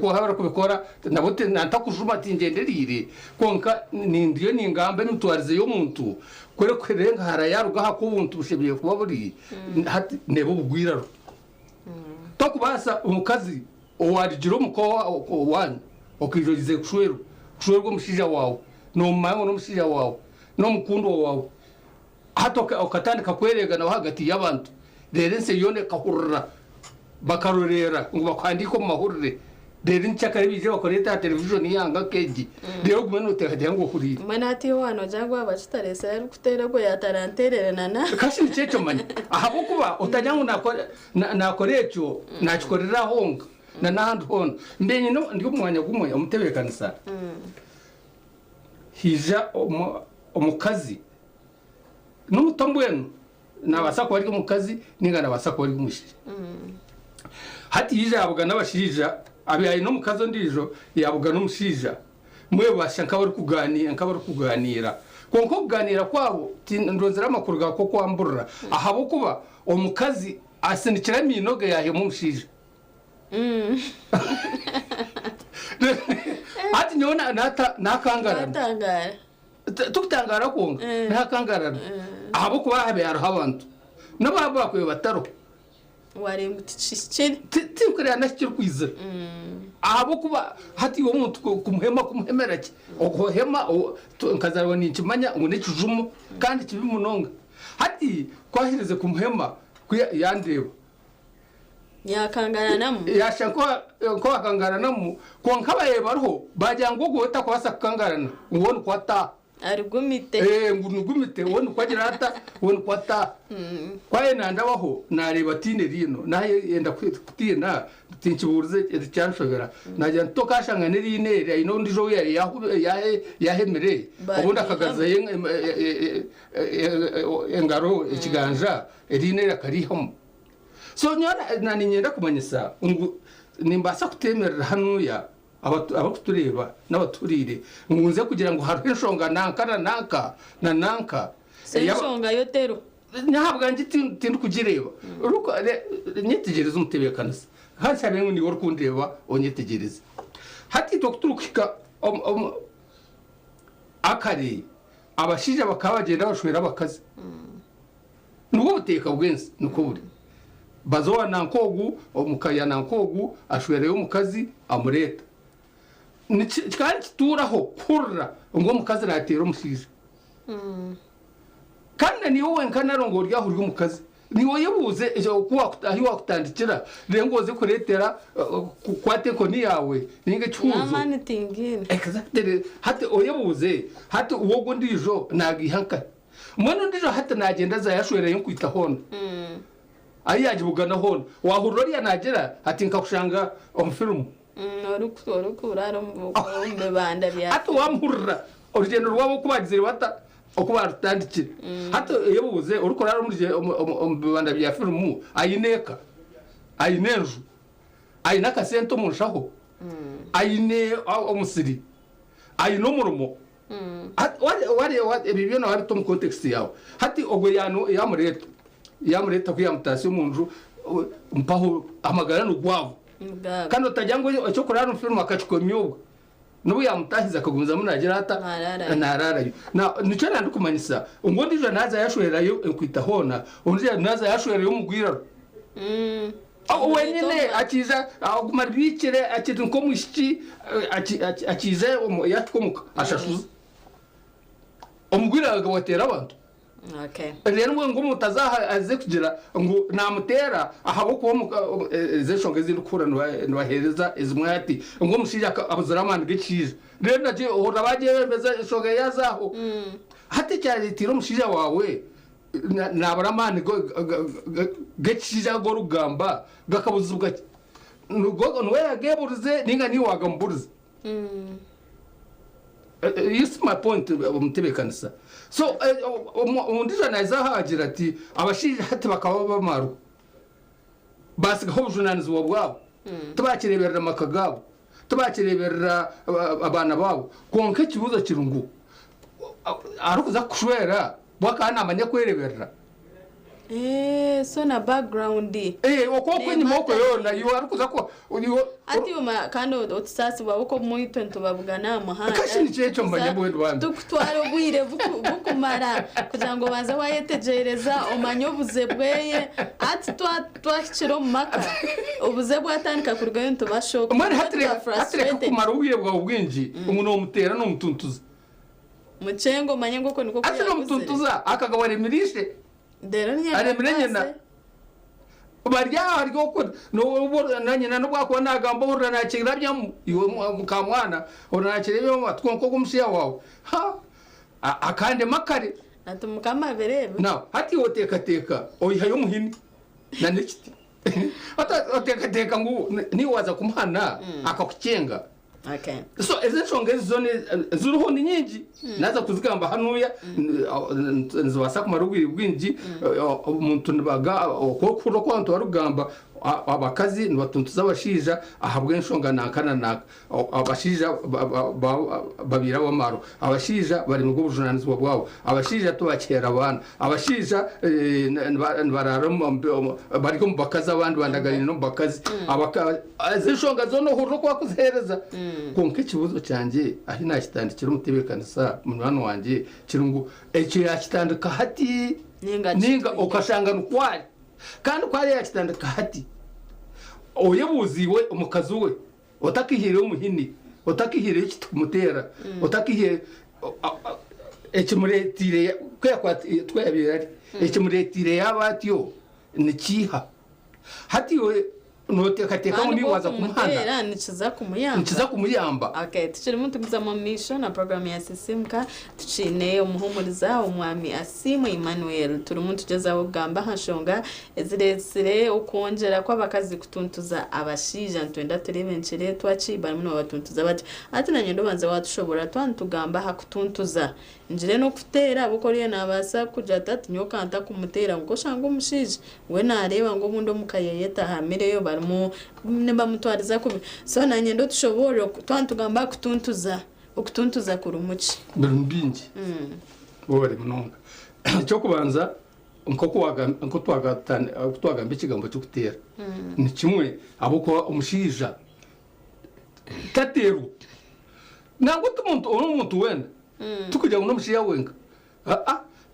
ko habara kubikora nabote nantakujuma ati ngenderire konka nindiyo ningambe n'utwarize yo muntu kwere kwerenga harayaruga hakubuntu bushebiye kuba buri hati nebo bugwiraro tokubasa umukazi owarijiro muko wani okijogize kushwero kushwero mushija wawe no mango no mushija wawe no mukundo wawe hatoka okatandika kwerega na hagati y'abantu rero nse yone kahurra bakarorera ngo bakwandiko mahurire rero ncyakare bije bakoreta television yanga keji rero gumeno tekajya ngo kuri manati wano jangwa abachitaresa yari kutera ko yataranterera nana kashi cyecho manya ahabo kuba utajyango nakorecho nachikorera honga na nahandi hona mbenye no ndi umwanya gumwe umutebekanisa hija omukazi n'umutombweno nabasako bari umukazi ningana basako bari umushije hati hija abuga n'abashija abihaye no mukazo ndijo yabuga n'umushija mwe bashanka bari kuganira konko kuganira kwabo ndonzera amakuru ga ko kwamburra ahabo kuba omukazi asinikira minoga yahe mu mushija hati nyona nakangara tukutangara konga nakangara ahabo kuba habe arahabantu nababa bakwe bataro wari mutishikiri tikuri anashikiri kwiza ahabo kuba hati wo muntu kumuhemera ki okohema nkazarwa ninkimanya ngo nekijumu kandi kibi munonga hati kwahirize kumuhema yandeba yakangana namu yashaka ko akangana namu ko nkabaye bariho bajyango gota kwasa kangarana ubone kwata argumite ngumite wone kwagira hata wone kwata kwaye nandabaho nareba tine rino naye yenda kwitina tinkiburuze cyanshobera najya ntokashanga nerine ino ndijo yahemere ubundi akagaza engaro ikiganja erine yakariho so nyana ninyenda kumanyisa nimbasa kutemerera hanuya abakutureba n'abaturire ngunze kugira ngo harwe nshonga nanka senshonga yotero ntabwo ngitindu kugireba uruko nyitegereza umutebekanisa hasi habe ndi wor kundeba onyitegereza hati dokturukika akari abashije bakabagenda bashwera bakazi nuko buteka bwense nuko buri bazowa nankogu omukaya nankogu ashwereyo umukazi amureta kandi kituraho kurra ngo mukazi ratera umushije kandi niho wenkana rongo ryahurwa umukazi niwo yebuze ejo kuwakutahi wakutandikira rengoze kuretera kwate ko ni yawe ninge cyuzo namani tingine exactly hati oyebuze hati uwogo ndijo nagihanka mwana ndijo hati nagenda za yashwereye kwita hona ayajibugana hona wahuroriya nagera hati nkakushanga omfilm urukura mbebanda bya hati wamhurra urugendo rwabo kubagizira bata okubarutandikira hati yebuze urukorara mbebanda bya filmu ayineka ayinenju ayinaka sento munshaho ayine omusiri ayino murumo wari ebibyo na wari tom context yawe hati ogwe yamureta kuyamutasi munju mpaho amagara n'ugwabo kandi utajyango cyo kurara film akacikomyobwa nubu yamutahiza akagumiza munagira hata nararayo na nico nandukumanyisa ngo ndijo naza yashwerayo kwita hona unje naza yashwerayo mugwira wenyine akiza agumara bikire akiza nko mushiki akize yatkomuka ashashuza omugwira agawatera abantu okay rero ngo mutazaha aze kugira ngo namutera ahabo ko zeshonga zirukura nwahereza izmwati ngo mushija abuzaramana giciza rero naje ohora baje beza shonga yazaho hati cyaritira umushinja wawe nabaramani gakishija go rugamba gakabuzubwa nuwe yageburize ninga ni wagamburize is my point umtebekanisa so undija naza hagira ati abashije hati bakaba bamaru basigaho ubujunanizi bwabo tubakireberera makagabo tubakireberera abana babo konke kibuzo kirungu arukuza kushwera bwakana amanya kwereberera so na background uko kwenye moko yona yo arukuza ko ati uma kandi otsasi bwa uko muito ntubabugana amahanga kashini cyecho mbanye bwendo bandi dukutwara ubwire bukumara kugira ngo baza wayetegereza omanyo buze bweye ati twakiro maka ubuze bwatandika kurgayo ntubashoka mwana hatire kumara ubwire bwa ubwinji umuntu omutera no mutuntuza mucengo manye ngo ko niko ati no mutuntuza akagabare mirishe dero nye ari mirenyena barya ariko ko no nanyina no bwako nagamba urana nakira byam iwe mukamwana urana nakira byam twonko kumshiya wawe ha akande makare natumukama berebe na hati oteka oyihayo muhini na nikiti oteka ngo ni waza kumhana akakucenga okay so ezeshonge zone zuruho ni nyingi naza kuzigamba hanuya nzibasa kumarugwiri bwinji umuntu nibaga okokuro kwantu warugamba abakazi nibatuntuza abashija ahabwe nshonga nakana naka abashija babira wamaro abashija bari mu bujunanizwa bwabo abashija tubakera abana abashija barara bari ko mubakaza abandi bandagari no mubakazi ezeshonga zono huro kwa kuzihereza konke kibuzo cyanje ahi nakitandikira umutebekanisa munwana wanje kirungu ecyo yakitandika hati ninga okashanga nukwari kandi kwari yakitandika hati oyebuziwe umukazi we otakihire umuhini otakihire kitumutera otakihire ekimuretire twebirari ekimuretire yabatyo nikiha hati we notekateka muri waza kumuhana nikiza kumuyamba okay tuchiri muntu kuzama mission na program ya sisimka tuchine umuhumuriza umwami Asimu Emmanuel turi muntu tugezaho gamba hashonga eziretsire ukongera kw'abakazi kutuntuza abashija ntwenda turebenchere twaciba muno batuntuza bati ati nanye ndobanza watushobora twantugamba hakutuntuza njire no kutera bukoriye nabasa kuja tati nyoka anta kumutera ngo shanga umushije we nareba ngo mundo mukayeyeta hamireyo barimo nemba mutwariza kubi so nanye ndo tushobora twantugamba kutuntuza kurumuci birumbingi bore munonga cyo kubanza nko twagambe ikigambo cyo gutera ni kimwe abuko umushija tateru nango umuntu wenda tukujya ngo mushija wenga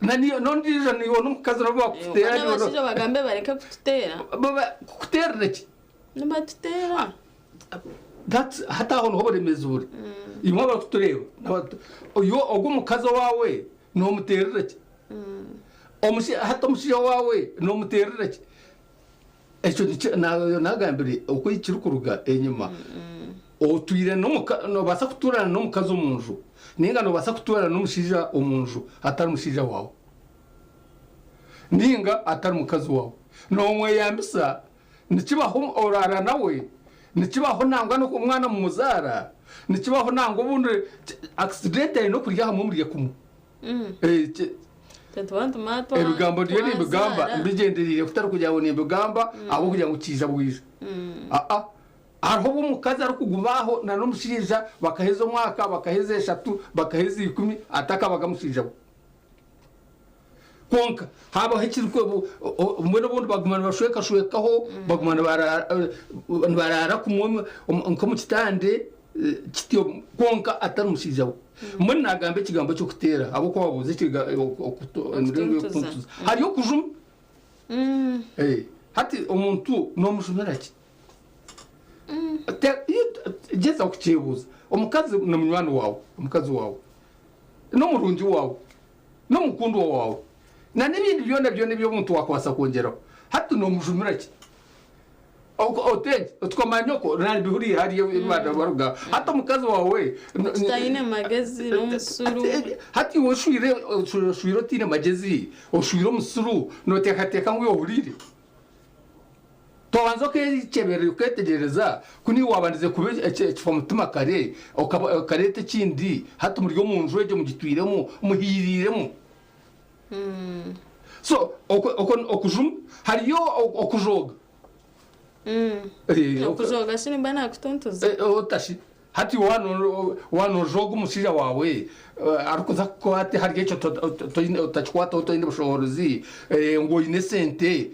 nani nondija ni wono mukazi no bakutera ni wono bagambe bareka kututera kutera neki namba tutera that's hata hono hobore mezuri imwe bakutureba yo ogo mukazi wawe no muterera ki hata mushija wawe no muterera ki echo nagambire uko ikirukuruga enyuma otwire no basa kuturana no mukazi omunju ninga no basa kuturana no mushija omunju atari mushija wawe ninga atari mukazi wawe no mwe yambisa nikibaho orara nawe nikibaho nangwa no kumwana mu muzara nikibaho nango bundi accident no kurya hamwe muri yakumu ebigambo ndiyo nibigamba mbigenderire kutari kujya ngo nibigamba abo kujya ngo kija bwije aho umukazi ari kugumaho na no mushirija bakaheza umwaka bakaheza 3 bakaheza 10 ataka bagamushirija konka haba hekirwe umwe bundi bagumana bashwekaho bagumana barara kumwe nko mu kitande kitiyo konka atari mushirija muri nagambe kigambo cyo kutera abo ko babuze hariyo kujuma hati umuntu no mushumera ki geza kukibuza umukazi na munywani wawe umukazi wawe no murungi wawe no mukundu wawe na n'ibindi byona byo nibyo umuntu wakwasa kongeraho hati no mushumira ki oteje utwamanya ko nari bihuri hari imana baruga hata mukazi wawe tayine magezi n'umusuru hati woshwire tine magezi oshwire umusuru noteka ngo yohurire tobanza kechebere uketegereza kuni wabandize kubefa mutima kare karete kindi hata umuryo mu nzu ejo mugitwiremo muhiriremo so okujum hariyo okujoga okujoga sinimba nakutontoza otashi hati wano joga umusija wawe arikuza ko ati hari icyo utachikwata utoinde bushobozi ngo ine sente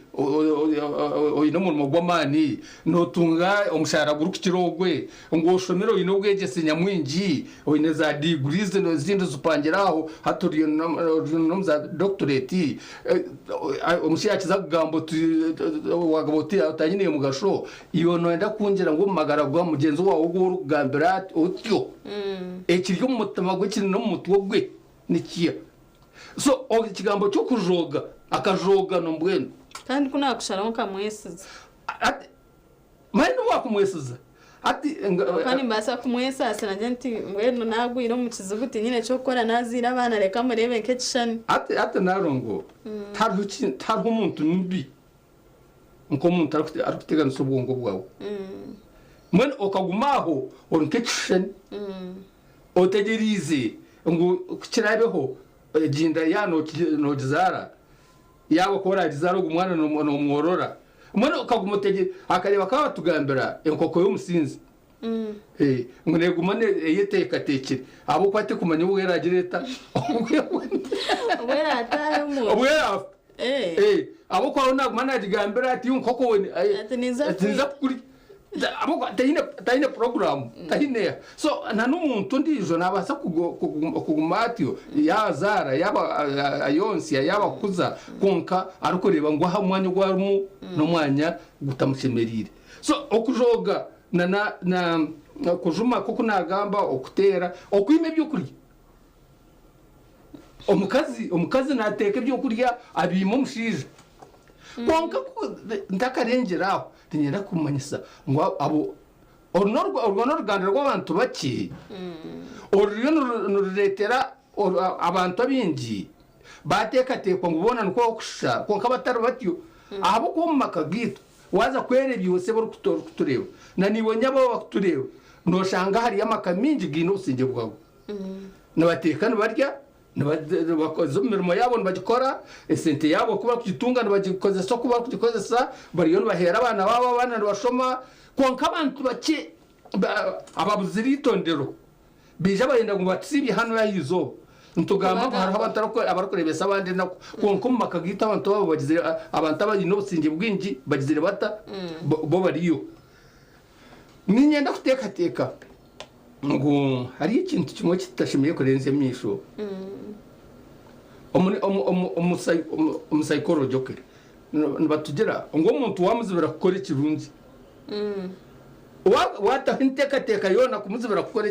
oyine umurimo gw'amani notunga umushahara guru kukirogwe ngo ushomero oyine ubwegese nyamwingi oyine za degrees zindi zupangiraho haturiye no za doctorate umushya kiza kugambo wagaboti atanyine mu gasho iyo noenda kungira ngo magaragwa mugenzi wawe ugurugambira utyo ekiryo mu mutima gwe kiri no mutwe gwe nikiya so ikigambo cyo kujoga akajoga no mbwene kandi kunakushara nko kamwesiza ati mani wakumwesiza ati kandi mbasa kumwesasa naje nti mbwene nagwira mu kizuguti nyine cyo gukora nazira abana reka murebe nk'ekishani ati narongo tarho umuntu mbi nko umuntu arikuteganisa ubwongo bwawe mwene okagumaho onkekishani otegerize ngo kirabeho jinda yano no gizara yabo kora gizara umwana no mworora mwene okagumotege akareba ka tugambira enkoko y'umusinzi ngone gumane yeteka tekire abo kwate kumanya ubwera gireta ubwera atahe mu ubwera abo kwa nagumana gigambira ati unkoko we ati kuri abo tayine program tayine so nta n'umuntu ndijo nabasa kugumatyo yazara yaba ayonsia yaba kuza konka ariko reba ngo hamwanya gwarmu no mwanya gutamushemerire so okujoga na kujuma koko nagamba okutera okwime byukuri omukazi nateka byokurya abimo mushije konka ndakarengeraho tinyenda kumanyisa ngo abo orno ruganda rw'abantu bake oryo nuretera abantu abingi batekatekwa ngo ubona nuko kusha konka batari batyo abo kumaka gitu waza kwerebye yose bari kutureba na nibonye abo bakutureba noshanga hari amaka mingi gino usinge bwawe nabatekana barya bakoze imirimo yabo bagikora esente yabo kuba kugitunga bagikoze so kuba kugikozesa bariyo bahera abana babo abana bashoma konka abantu bake ababuziritondero bija bayenda ngo batsibi hano yahizo ntugamba hari abatarako abarakorebesa abandi nako konka makagita abantu babo bagize abantu abanyino businge bwingi bagizire bata bo bariyo ninyenda kuteka ngo hari ikintu kimwe kitashimiye kurenze misho umusayikoloji okere batugera ngo umuntu wamuzibira gukora ikirunzi wataha intekateka yona kumuzibira gukora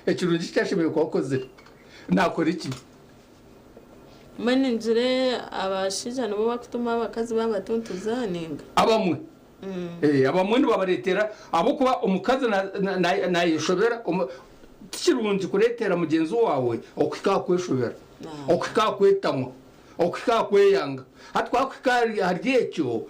ikirunzi cyashimiye kwakoze nakora iki mane njire abashija nabo bakutuma abakazi babatuntuzaninga abamwe abamwe babaretera abo kuba umukazi nayishobera kirunzi kuretera mugenzi wawe okikakweshobera okikakwetamwa okikakweyanga hatwakwikari haryecyo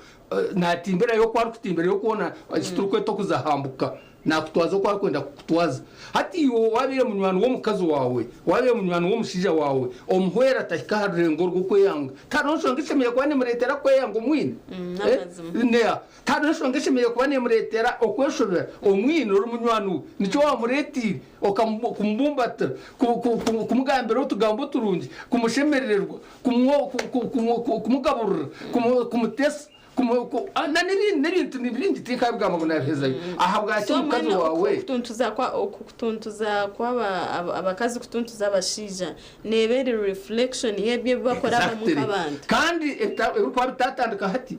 natimbera yo kwari kutimbera yo kubona kiturukweto kuzahambuka nakutwaza kwa kwenda kutwaza hati yo wabire munywano wo mukazi wawe wabire munywano wo mushija wawe omuhwera takikarengo rw'ukweyanga taronshongeshemeye kwa nemuretera kweyanga umwine neya taronshongeshemeye kwa nemuretera okweshobera umwine uri munywano nico wamureti okambumbata kumugambira utugambo turungi kumushemererwa kumugaburira kumutesa n'ibindi tikabwa mu nabeza aha bwaki mukazi wawe kutuntuza kwa abakazi kutuntuza abashija nebere reflection yebye bakora mu kabandi kandi ebiro kwa bitatandika hati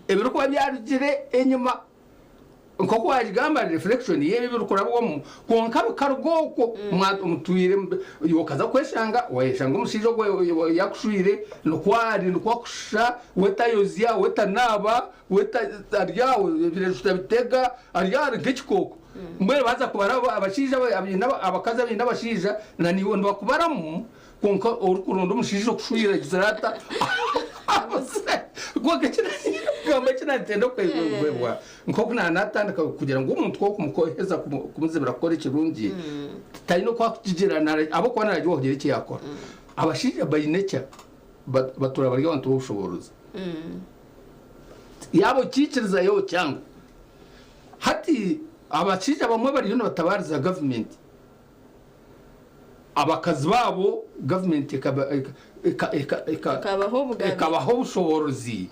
ebiro kwa byarugire enyuma nkoko wagamba reflection yewe birukurabwo konka karugoko mwatumutuire yokaza kweshanga wayeshanga umushijo gwe yakushwire nokwari nokwakusha wetayozia wetanaba wetaryawe birejuta bitega aryari ngekikoko mbere baza kubara abashija abakaza bindi abashija na niwo ndakubaramu konka urukundo umushijo kushwira gizarata gamba kinatendo kwegwa nkoko natandika kugira ngo umuntu ko kumukoheza kumuzibira gukora ikirungi tari no kwakugirana abo kwa naryo hogera iki yakora abashije bayinecha batura bari abantu ubushoboruza yabo kikiriza yo cyangwa hati abashije bamwe bari no batabariza government abakazi babo government ikabaho ubushobozi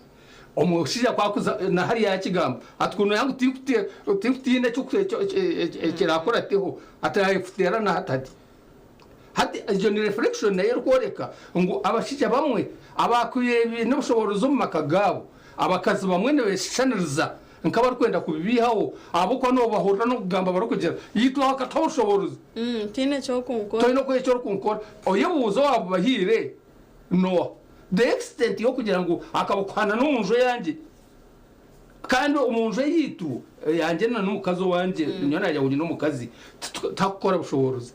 umushija kwakuza na hari ya kigamba atkuno yangu tinkutine cyo kirakora teho atayifutera na hatati hati izo ni reflection nayo koreka ngo abashija bamwe abakuye n'ubushobozi mu makagabo abakazi bamwe ne shaniriza nkaba kwenda kubibihaho abuko no bahura no kugamba barokugera yitwa akatawushoboruza tine cyo kunkora toino ko cyo kunkora oyebuzo abo bahire no the extent yo kugira ngo akabukwana n'umunjo yanjye kandi umunjo yitu yanjye na n'umukazo wanje nyona yaje no mukazi takora bushoboruza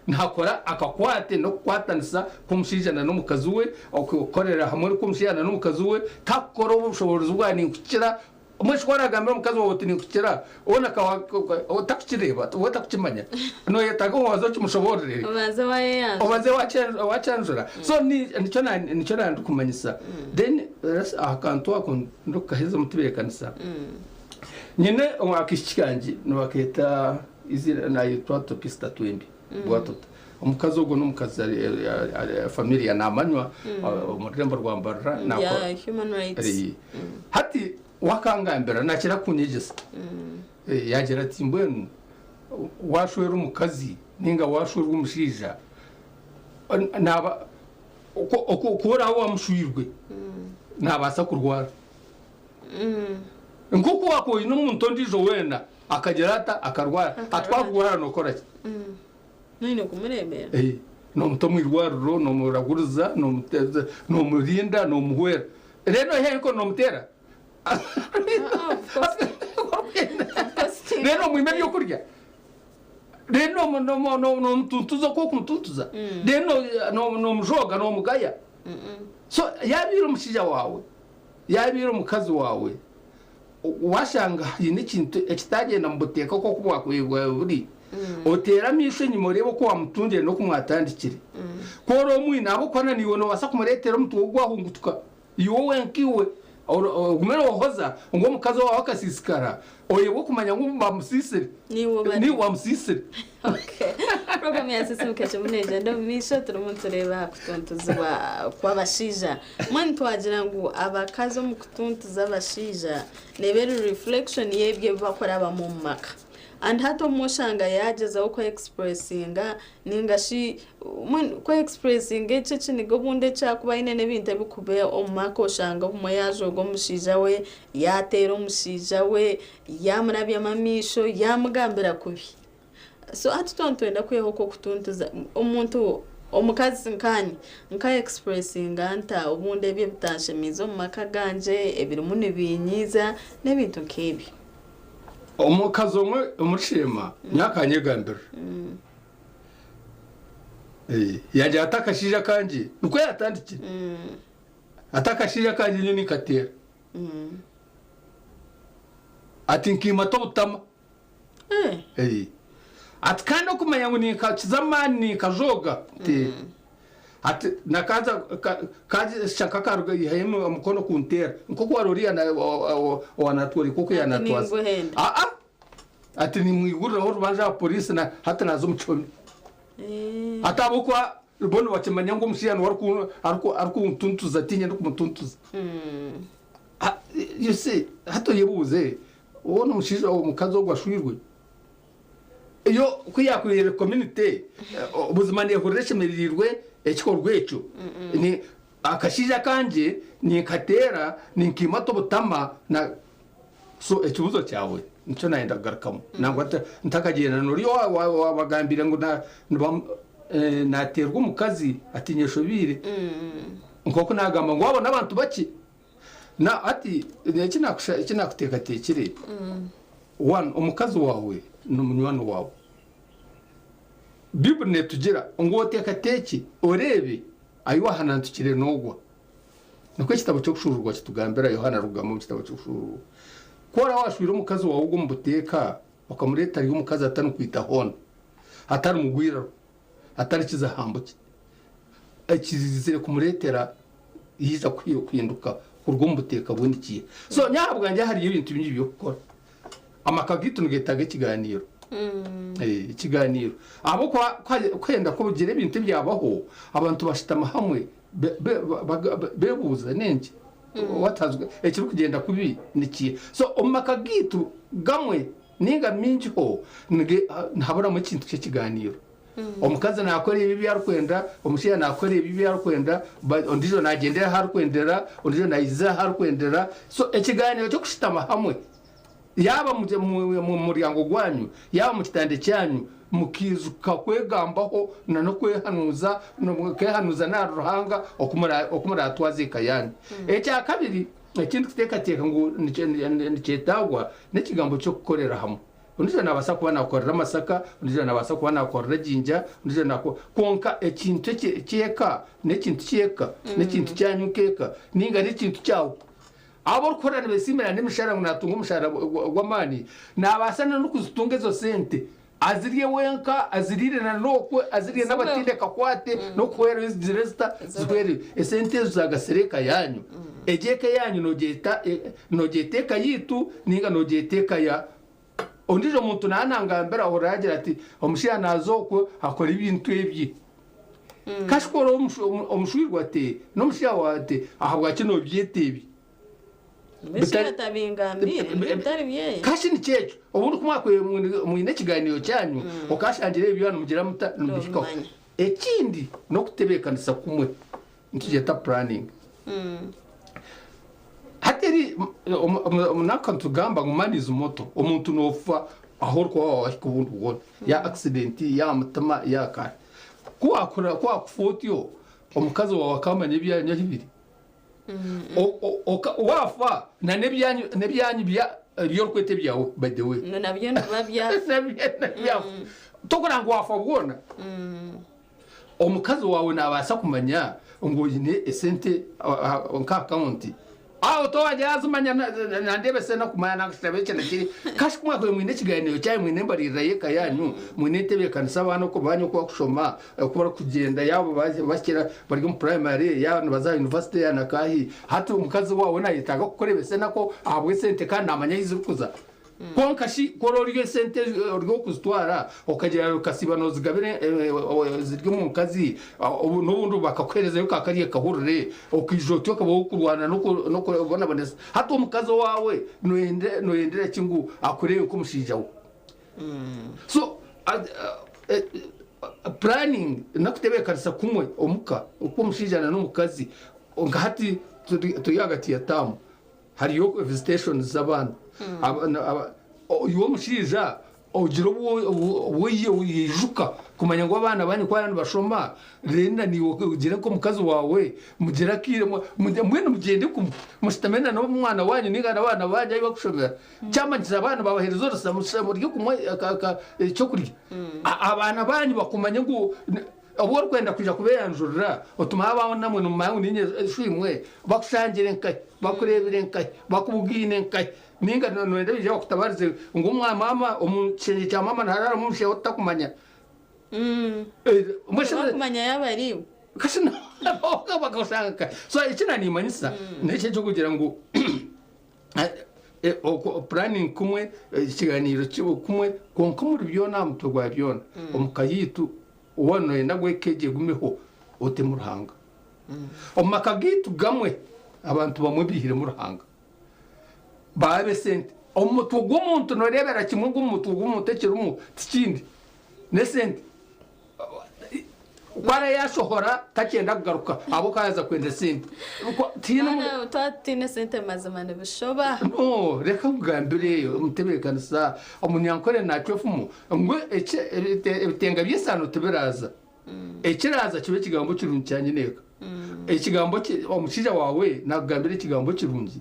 ntakora akakwate no kwatanisa kumushijana n'umukazi we okukorera hamwe kumushijana n'umukazi we takora ubushoboruza bwani kukira umwishwara gambe umukazi wawe tini kukira ona ka otakireba otakimanya no yatago wazo cyumushoborere obaze wachanjura so nico kumanyisa then akantu akondo kaheza mutuberekanisa nyine wakishikanje no baketa izira nayo twatopista twembi bwatota umukazi ugo n'umukazi familia namanywa umurembo rwambarra nako human rights hati wakangambira nakira kunyegesa yagira ati mbwenu washwera umukazi ninga washwera umushija naba ukora aho wamushwirwe nabasa kurwara nk'uko wakoye n'umuntu ndijo wenda akagerata akarwara atwagwara nokora none kumuremera no mutomwirwaruro no muraguruza no muteza no murinda no muhwera rero heko no mutera rero mwime byo kurya rero no mtuntuza ko kumtuntuza rero no mujoga no mugaya so yabiro mushija wawe yabiro mukazi wawe washanga yini kintu ekitagenda mbuteka ko kubwa kwegwa buri otera mishe nyimorebo ko wamutundire no kumwatandikire koro mwina abo kwana niwe no wasa kumuretera mutugwa hungutuka yowe nkiwe gumero hoza ngo mukazi wawe akasisikara oyebo kumanya ngo bamusisire ni wamusisire okay program ya sisi mkeche muneje ndo misho turumutureba kutuntuza kwabashija mwana twagira ngo abakazi mu kutuntuza abashija nebere reflection yebye bakora mu maka and hato moshanga yageza uko expressinga ningashi ko expressinga icyo nigo bunde cyakuba inene binte bikube omako shanga umuyajo go mushija we yatera umushija we yamurabya mamisho yamugambira kubi so atutontwenda kweho ko kutuntuza umuntu omukazi nka expressinga anta ubunde bye bitashemizo mu makaganje ebiri muni binyiza nebintu kebi omukazi omwe umushima nyakanyegambira yaje atakashija kanje nuko yatandike atakashija kanje nyini katera ati nkima tobutama atkanda kumanya ngo nikazamani kajoga ati nakaza kaje shaka karuga yihemu amukono kuntera nkoko waroria na wanatori koko yanatwaza ati ni mwigurira ho rubanja police na hata nazo mucomi atabukwa bono bakimanya ngo musiyano ariko mutuntuza tinye no kumutuntuza you see hato yebuze wono mushije umukazi ogwashwirwe iyo kwiyakwire community ubuzima ne horeshemerirwe ekikorwa echo ni akashija kanje ni katera ni kimato butama na so ikibuzo cyawe nicyo nayenda garakamo nangwa ntakagenda nuri wabagambira ngo naterwa umukazi atinyesho bire nkoko nagamba ngo wabona abantu baki na ati iki nakuteka tekere one umukazi wawe n'umunywano wawe Bibline tugira ngo teka teki orebe ayiwahanantukire nogwa nuko kitabo cyo gushururwa kitugambira Yohana Rugamo kitabo cyo gushururwa kora washwira umukazi wawe ubwo mbuteka bakamureta ari umukazi atanu kwita hona atari mugwira atari kizahambuke akizizire kumuretera yiza kwinduka kurwo mbuteka bundikiye so nyabwanje hari ibintu binyi byo gukora amakagitu ngetaga kiganiro ikiganiro abo kwenda ko bugire ibintu byabaho abantu bashitama hamwe bebuza nenje watazwe ekiri kugenda kubi nikiye so omakagitu gamwe ninga minjiho nhabura mu kintu cy'ikiganiro omukazi nakora ibi yarukwenda omushiya nakora ibi yarukwenda ondijo nagendera harukwendera ondijo nayiza harukwendera so ekiganiro cyo kushitama hamwe yaba mu muryango gwanyu yaba mu kitande cyanyu mukizuka kwegambaho no kwehanuza na ruhanga okumara atwazika yani ecya kabiri ikindi kitekateka ngo nicetagwa n'ikigambo cyo gukorera hamwe unije nabasa kuba nakorera amasaka unije nabasa kuba nakorera jinja unije nako konka ekintu cyeka n'ikintu cyeka n'ikintu cyanyukeka ninga n'ikintu cyawo abo korana besimera n'imishara munatunga umushara gw'amani nabasana no kuzitunga zo sente aziriye wenka azirire na nokwe aziriye n'abatinde kakwate no kwera iziresta zwere esente zagasereka yanyu ejeka yanyu nogeteka yitu ninga nogeteka ya ondijo muntu nanangambera oragira ati omushiya nazokwe akora ibintu ebyi kashkoro omushwirwa ate no mushiya wate ahabwa kino byetebi Bishata bingambire bitari bye kashi ni cyecho ubundi kumwakwe mu inekiganiro cyanyu okashangire ibyo mugira muta nubishika ekindi no kutebekanisa kumwe ntugeta planning hateri umunaka tugamba ngumaniza moto umuntu nofa aho kwa kubundu wona ya accident ya mutama ya ka kwakora kwakufotyo omukazi wawe akamanye ibyanyu hibiri wafa na nebyanyu byo kwete byawe by the way nabyo nabya tokora ngo wafa bwona omukazi wawe nabasa kumanya ngo yine esente onka account aho to wajaza manya na ndebe sena kumanya nakitabe cyane kiri kashi kumwa ko mwine kiganiro cyaye mwine mbarira yeka yanyu mwine tebe kanisa bano ko banyu ko kushoma kubara kugenda yabo bakira bari mu primary ya baza university ya nakahi hatu umukazi wawe nayitaga kukorebe sena ko ahabwe sente kandi amanya yizukuza konkashi kororiye sente rwo kuzitwara okagira ukasibano zigabire ziryo mu kazi n'ubundi bakakwereza yuko akariye kahurire okijotyo kabo kurwana no kubona boneza hato umukazi wawe noyendera kingu akureye ko mushijawo so planning nakutebekanisa kumwe omuka uko mushijana n'umukazi ngahati tuyagati yatamu hariyo visitation z'abana uwo mushija ogira wijuka kumanya ngo abana bani kwa bashoma renda ni ugira ko mukazi wawe mugira kire mwene mugende mushitamena no mwana wanyu ningana abana bajya bakushomera cyamanyiza abana babahereza rose muri kumwe cyo kurya abana bani bakumanya ngo abo kwenda kuja kubeyanjurira otuma abaho namwe no mayangu ninye shimwe bakushangire nkai bakurebere nkai bakubugine nkai ninga noende bije kutabarize ngo mama umucenye cya mama ntarara mumushe utakumanya kumanya yabari kashina bakagushaka so ikina ni manisa nece cyo kugira ngo planning kumwe ikiganiro cyo kumwe konkomuri byo namutugwa byona umukayitu wono yenda gwekeje gumeho ote muruhanga omakagitu gamwe abantu bamwe bihire muruhanga babe sente omutu gw'umuntu norebera kimwe gw'umutu gw'umutekero mu tikindi ne sente kwara yashohora kagenda kugaruka abo kaza kwenda sente tina utatine sente mazamane bishoba no reka kugambireyo umutebekanisa umunyankore nacofumu ngo ebitenga byesano tubiraza ekiraza kibe kigambo kirungi cyane neka ekigambo omushija wawe nagambire ikigambo kirungi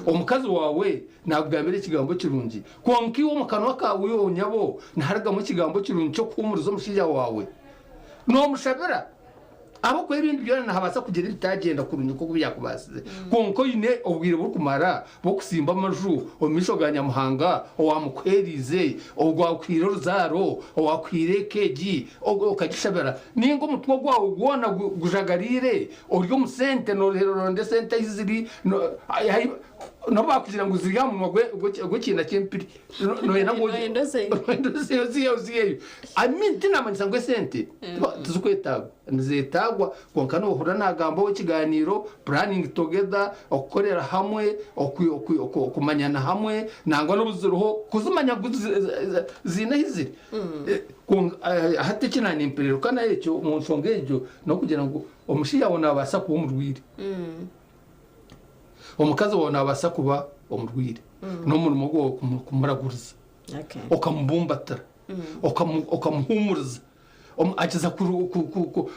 omukazi wawe nagambire ikigambo kirungi konki wo mukanwa kawe onyabo naharaga mu kigambo kirungi cyo kumuriza omushija wawe no mushabira abo ko ibindi byona nahabasa kugira bitagenda kurunyi ko byakubasize konko ine obwire bwo kumara bwo kusimba amaju omishoganya muhanga owamukwerize ogwakwira ruzaro owakwire keji okagishabira ningo mutwo gwawo gwona gujagarire oryo musente no ronde sente iziri no bakugira ngo ziriya mu gwe kinda cyempiri no yena ngo ndose aminti namanyisa ngo sente tuzukwetaga nzetagwa konkano uhura nagambo w'ikiganiro planning together okorera hamwe okumanyana hamwe nangwa n'ubuziruho kuzumanya zina hiziri hati kinani impiriro kana yecho mu nshongejo no kugira ngo omushiya wona abasa kuba umurwire omukazi wona abasa kuba umurwire no murimo gwo kumuraguriza okamubumbatara okamuhumuriza agiza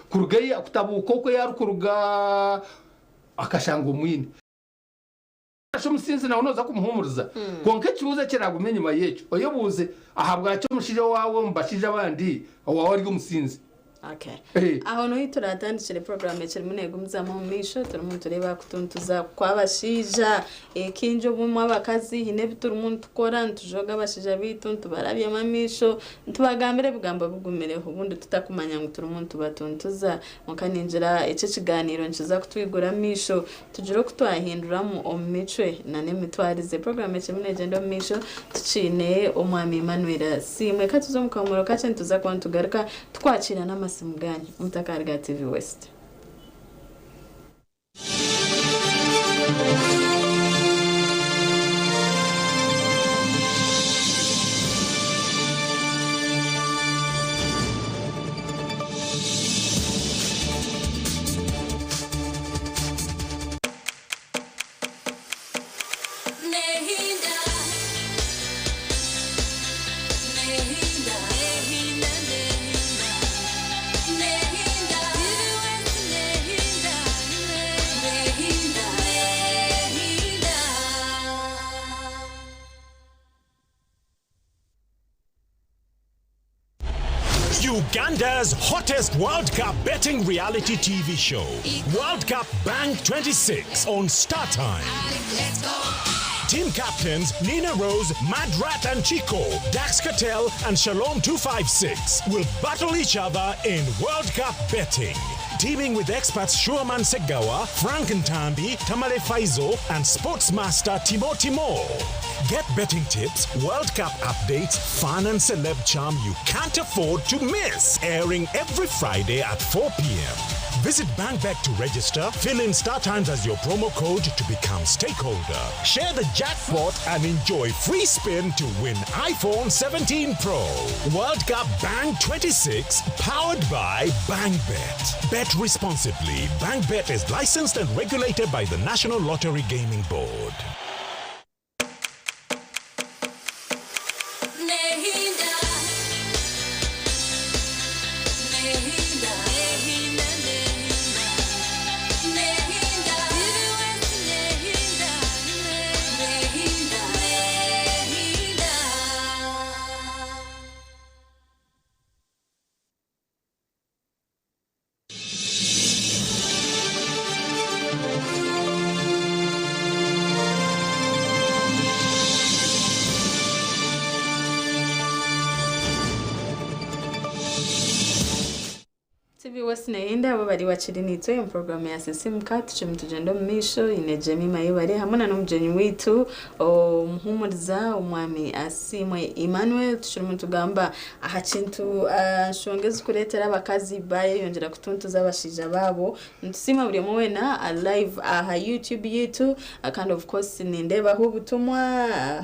kurugaye akutabuka uko yarukuruga akashanga umwini asho musinzi nawe noza kumuhumuriza konke kibuze kiragumenye nyuma yecho oyobuze ahabwa cyo mushije wawe mbashije abandi wawe ari umusinzi Okay. Aho no turatandikire program ya Cherimunego muzamo misho turumuntu tureba kutuntuza kwabashija kinjo bumwe abakazi hine biturumuntu tukora ntujoga abashija bitu ntubarabye amamisho ntubagambire bugamba bugumireho ubundi tutakumanya ngo turumuntu batuntuza mukaninjira ece kiganiro nchiza kutwigura misho tujiro kutwahinduramo omicwe na nemitwarize program ya Cherimunego ndo misho tucine omwami Emmanuel simwe katuzo mukamuro kace ntuza kwantugaruka twakira na Mgani mtakarga TV West. Uganda's hottest World Cup betting reality TV show, World Cup Bang 26 on Star Time. Team captains Nina Rose, Madrat and Chico, Dax Cattell and Shalom 256 will battle each other in World Cup betting. Teaming with experts Shuaman Segawa, Frank Ntambi, Tamale Faizo, and Sportsmaster Timothy Moore. Get betting tips, World Cup updates, fun and celeb charm you can't afford to miss. Airing every Friday at 4 p.m. Visit BankBet to register, fill in Star Times as your promo code to become stakeholder. Share the jackpot and enjoy free spin to win iPhone 17 Pro. World Cup Bang 26 powered by BankBet. Bet responsibly. BankBet is licensed and regulated by the National Lottery Gaming Board. Naenda abo bari wachirinitwe mu program ya Sesimka tuchimtujendo misho inejemi mayibare hamuna n'umujenyi witu umuhumuriza umwami Asimwe Emmanuel tuchimutugamba ahacintu shongeza kuretera abakazi baye yongera kutuntuza abashija babo ntusima buri mwena live aha YouTube yitu kind of course nindeba ho butumwa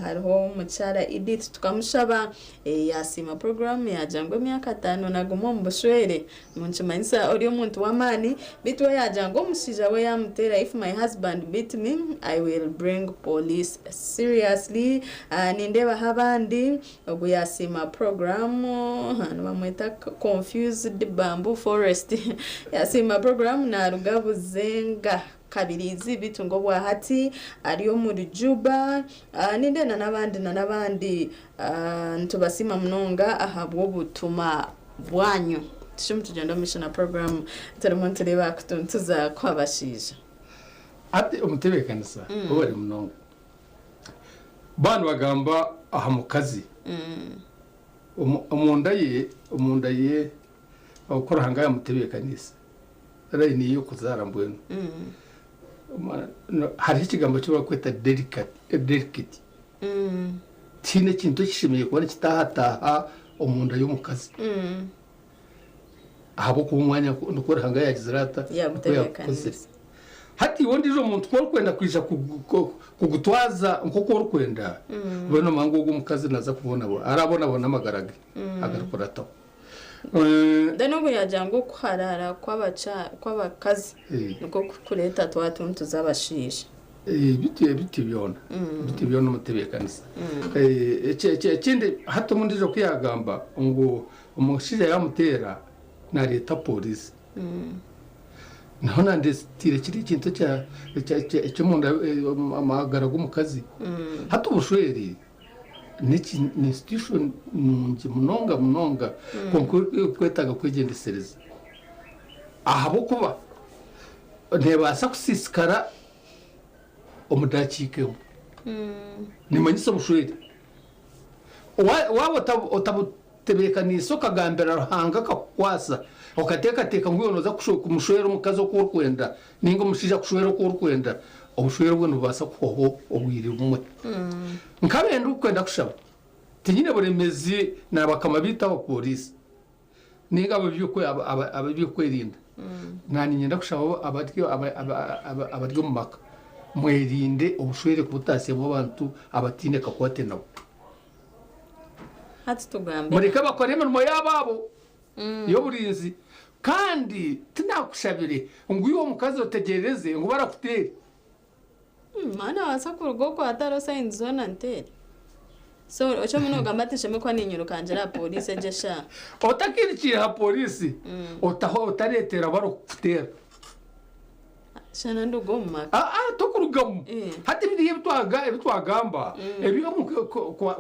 hariho mucyara Edith tukamushaba yasima program ya jangwe myaka 5 nagumo mbushwere munchima kimanyisa ori omuntu w'amaani bitu yaja ngo omushaija we yamutera if my husband beat me I will bring police seriously. Nindeeba abandi ubwo yasima program hano bamwita confused bamboo forest yasima program na rugabuzenga kabirizi bitungo bwa hati ariyo muri Juba ninde n'abandi ntubasima mnonga ahabwo butuma bwanyu tugenda mission program turimo tureba kutuntuza kwabashije ati umutebekanisa bari mnonga bana bagamba aha mu kazi umunda ye abakora hangaya mutebekanisa rari niyo kuzarambweno hari ikigambo cyo bakwita delicate tine kintu kishimiye kubona kitahataha umunda yo mu kazi ahabo ku mwanya ndukora hangaya yagize rata yakoze hati wondi jo muntu ko kwenda kwisha kugutwaza nkoko rukwenda bano mango go mukazi naza kubona bo arabona bona magarage agakora to dano go yajango kwarara kwabakazi nuko kureta twatuntu zabashisha biti byona mutebekanisa ekindi hato mundi jo kwiyagamba ngo umushije yamutera na leta polisi naho nandestire kiri kintu cyo munda amagara gumukazi hato ubushweri ni institution mungi munonga kwetaga kwegendesereza ahabo kuba ntebasa kusisikara omudakikeho nimanyisa bushweri wabo otabutebekaniso kagambera ruhanga kakwasa okateka ngwiyonoza kushoka umushwero mukazo ko kwenda ningo mushija kushwero ko kwenda obushwero bwo nubasa kuho obwire bumwe nkabenda ukwenda kushaba tinyine buremezi nabakama bita wa polisi ninga ababyo kwerinda nani nyenda kushaba abaryo mu maka mwerinde obushwere kubutase mu bantu abatine kakwate nabo hati tugambe muri kabakore mu yababo yo burinzi kandi tunakushabire nguyo mukazi otegereze ngo barakutere mana wasakurugo ko atarosa inzona ntere so ocho muno gambati sheme kwa ninyuru kanjera police ejesha otakirikira ha police otaho otaretera barokutera shana ndugoma tokurugamo hati biriye bitwagamba ebiyo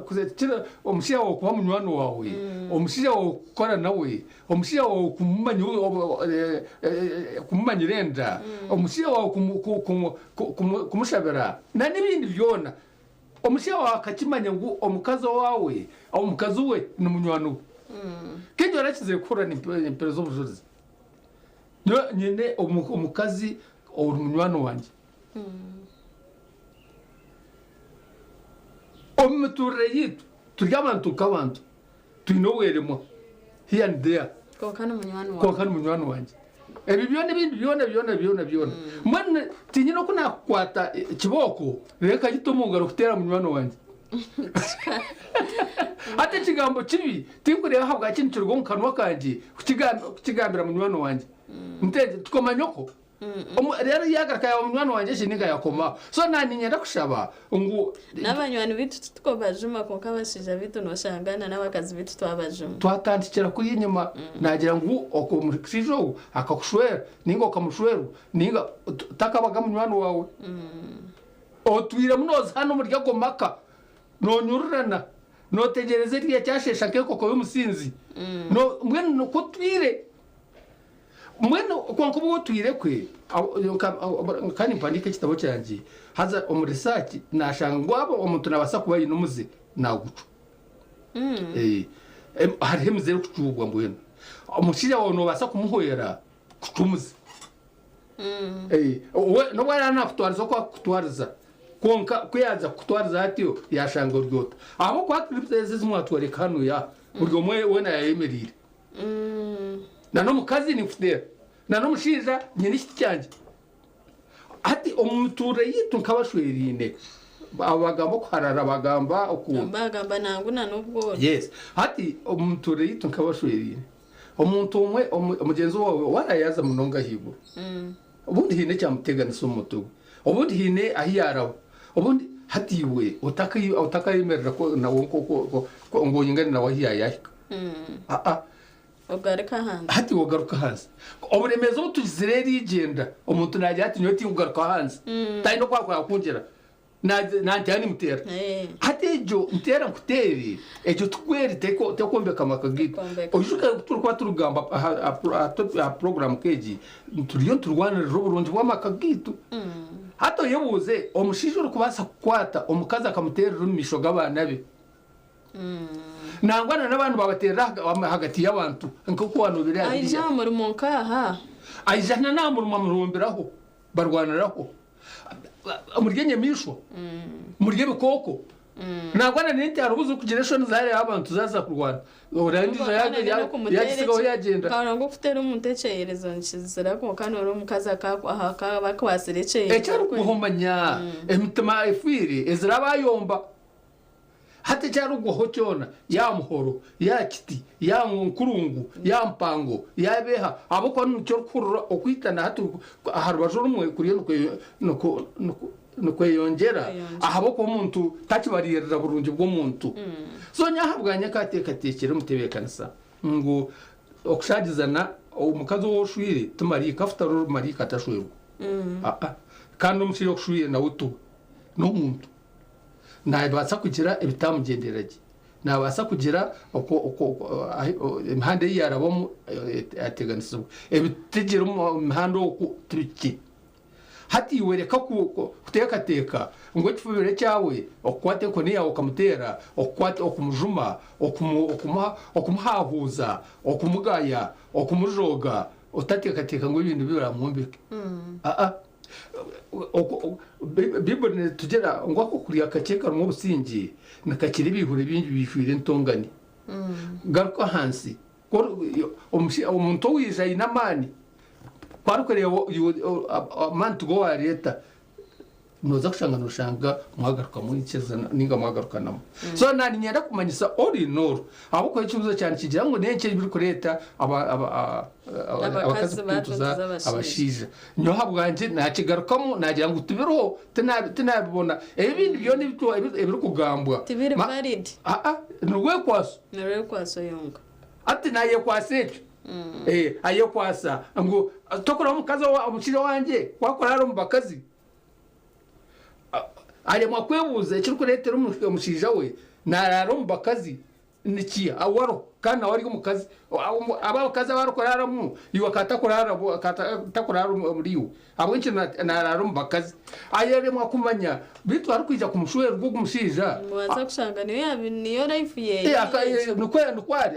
kuzetira omushiya wo kuba munywano wawe omushiya wo kora nawe omushiya wo kumanyirenda omushiya wo kumushabera na nibindi byona omushiya wa kakimanya ngo omukazo wawe aho mukazi we numunywano kinyo arakize kura ni imperezo bujuzi nyine omukazi omunywano wanje omuture yitu turyabantu kabantu twinoweremo here and there kokana munywano wanje ebi byone byona mwana tinyino kuna kwata kiboko reka gitomungaro kutera munywano wanje ate kigambo kibi tinkureba habwa kintu kirgo mu kanwa kanje kukigambira munywano wanje mutende tukomanyoko rero yagarakaye umwana wanje shininga yakoma so nani nyenda kushaba ngo nabanywani bitu tukobajuma ko kabashija bitu noshangana nabakazi bitu twabajuma twatandikira kuri inyuma nagira ngo okumurikijo akakushwera ningo kamushweru ninga takabaga munywani wawe otwire munoza hano muri gomaka nonyururana notegereze riya cyashesha keko ko y'umusinzi no mwe ko twire mwene kwankubo tuyirekwe kandi mpandike kitabo cyanjye haza umuresearch nashanga ngo abo umuntu nabasa kuba yinumuze nagucu hari hemze kucubwa mbwene umushija wawe no basa kumuhoyera kucumuze no bwana nakutwariza ko kutwariza konka kuyaza kutwariza hatiyo yashanga ryota aho kwa clipses zimwatware kanu ya uryo mwe wena yayemerire nano mukazi ni fudera nano mushiza nyine cyanje ati omuture yitu nkabashwerine abagamba kwarara bagamba bagamba nangu nanubwo yes ati omuture yitu nkabashwerine omuntu umwe umugenzi wawe warayaza munonga higo ubundi hine cyamuteganisa umutugu ubundi hine ahiyaraho ubundi hatiwe utakayemerera ko nawo ko ngo yingane nawe hiyayahika ugaruka hanze hati ugaruka hanze oburemezo tuzireri igenda umuntu najya hati nyoti ugaruka hanze tari no kwakwa kungera najyani mutera hati ejo mutera nkuteri ejo tukweri tekombeka makagito ojuka turukwa turugamba a program keji turiyo turwanira ruburungi bw'amakagito hato yebuze omushije uri kubasa kwata omukaza akamutera rumisho gabana be nangwana n'abantu babatera hagati y'abantu nk'uko wano biri aija muri monkaha aija na muri mamurumbiraho barwaniraho umuryenye misho murye bikoko nangwana n'inti arubuze kugeration zare abantu zaza kurwana orandije yagisigaho yagenda kana ngo ufite umutekerezo nshizira ko kana uri mukaza ka bakwaserekeye cyari kuhomanya emitima ifiri ezira bayomba hati cyari uguho cyona ya muhoro ya kiti ya nkurungu ya mpango ya beha abo kwa n'icyo kurura okwitana hati harubajoro umwe kuriyo nuko yongera ahabo ko umuntu takibarira burungi bwo muntu so nyahabwanya katekere mutebekanisa ngo okushagizana umukazo wo shwire tumari kafuta ro mari katashwego kandi umushiro okushwire na utu no muntu nabasa kugira ibitamugenderage nabasa kugira imhande yarabo ateganisa ebitegera imhando kutriki hati wereka kutekateka ngo kifubire cyawe okwate ko niya okamutera okwate okumujuma okumuhahuza okumugaya okumujoga otatekateka ngo ibintu biramumbike bibone tugera ngo akukuriya akakeka mu busingi nakakiri bihure bingi bifire ntongani garuka hansi umuntu wija inamani kwarukoreye mantu go areta noza kushanga noshanga mwagaruka muri cyeza ninga mwagaruka namo so nani nyenda kumanyisa ori noro abo ko ikibuzo cyane kigira ngo neke biri kureta abakazi batuza abashije nyo habwanje nakigarukamo nagira ngo tubiroho tunabibona ibindi byo nibyo ebiri kugambwa tibiri valid nurwe kwaso yonga ati naye kwasecho ayo kwasa ngo tokora mukazi wa umushire wanje wakora haro mubakazi ari mwakwebuza ikiri kuretera umushija we nararo mubakazi niki awaro kana wari umukazi abakazi barokora mu iwakata kurara muriyo abwenje nararo mubakazi ayere mwakumanya bitu ari kwija kumushuwe rwo kumushija mwaza kushanga niyo life ye nukwari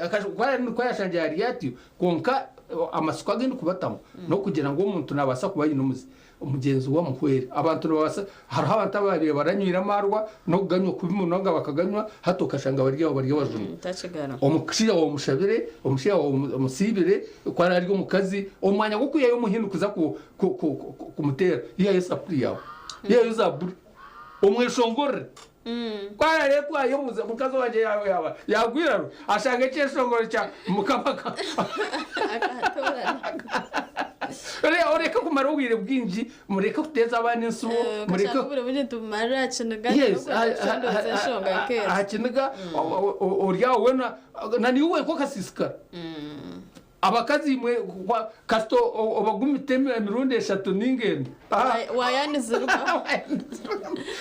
yashanjari yati konka amasuka agenda kubatamo no kugira ngo umuntu nabasa kuba yinumuzi umugenzi wa mukwere abantu babasa hariho abantu abari baranywira amarwa no kuganywa kubimunonga bakaganywa hato kashanga barya bajuma omukishira wa mushabire omushira wa musibire kwara ari umukazi omwanya go kuyayo muhindukuza kumutera yayo sapuri yawe yayo zaburi omweshongore kwara rero kwayo muze mukazo wanje yawe yagwiraro ashanga cyeshongore cya mukamaka oreka kumara ubwire bwinji mureka kuteza abana insubo mureka kubure tumara cyanaga akinaga orya wena nani uwe ko kasiska abakazi mwe kasto obagumiteme mirundi 3 ningende wayanizirwa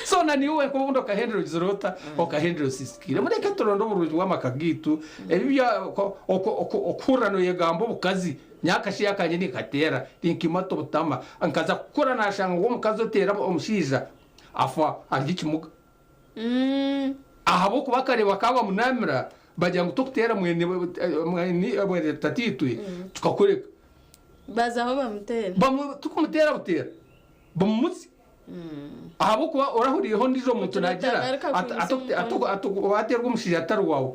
so nani uwe ko ndo kahendero zirota okahendero siskire mureka torondo burujwa amakagitu ebya okurano yegambo bukazi nyakashi yakanye ni katera tinkimato butama ankaza kukora nashanga ngo mukazi otera omushija afa agikimuga ahabo kubakare bakaba munamira bajya ngo tukutera mwene tatitwe tukakoreka baza aho bamutera tukumutera butera bamutsi ahabo kuba orahuriyeho ndijo muntu nagira atubaterwa umushija ataru wawe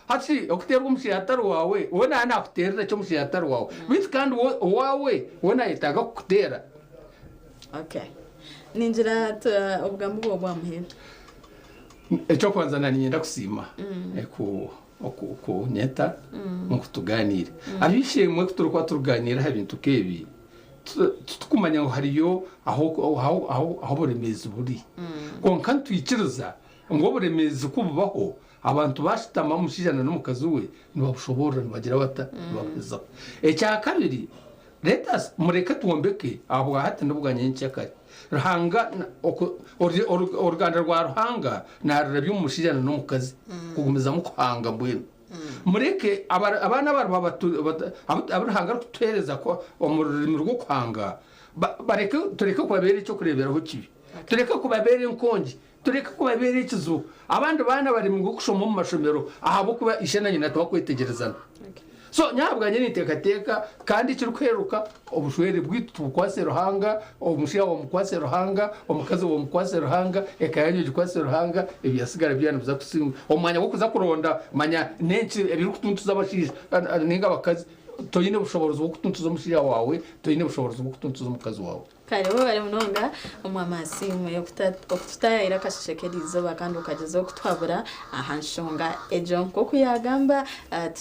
hati okuterwa umushija ataru wawe wona nakuterera cyo umushija ataru wawe bitu kandi wawe wona yitaga kukutera okay ninjira ubwambu bwo bwamuhera icyo kwanza nanyenda kusima ku okunyeta mukutuganire abishimwe kuturuka turuganira habintu kebi tukumanya ngo hariyo aho buremezi buri konka twikiriza ngo buremezi kububaho abantu bashitama mushijana n'umukazi we nibabushobora nibagira bata babiza ecya kabiri leta mureke tuombeke abo hati ndubuganye ncyakare ruhanga uruganda rwa ruhanga narabyo mushijana n'umukazi kugumeza mu kuhanga mbwene mureke abana abaruhanga tutereza ko umurimo rwo kwanga bareke tureke kubabera icyo kureberaho kibi tureke kubabera inkongi tureke kubabera ikizu abandi bana bari mu gushoma mu mashomero ahabo kuba ishenanye natwa kwitegerezana so nyabwanye nitekateka kandi kiri kweruka obushwere bwitu kwase ruhanga omushya wa mukwase ruhanga omukazi wa mukwase ruhanga ekayanye gikwase ruhanga ebyasigara byana biza kusinga omwanya wo kuza kuronda manya nenci ebiri kutuntuza abashije ninga bakazi toyine bushobozi bwo kutuntuza umushya wawe toyine bushobozi bwo kutuntuza umukazi wawe kare bo bari munonga umwamasi yo kutayira kashishekerizo bakandi ukagezo kutwabura ahanshonga ejo nko kuyagamba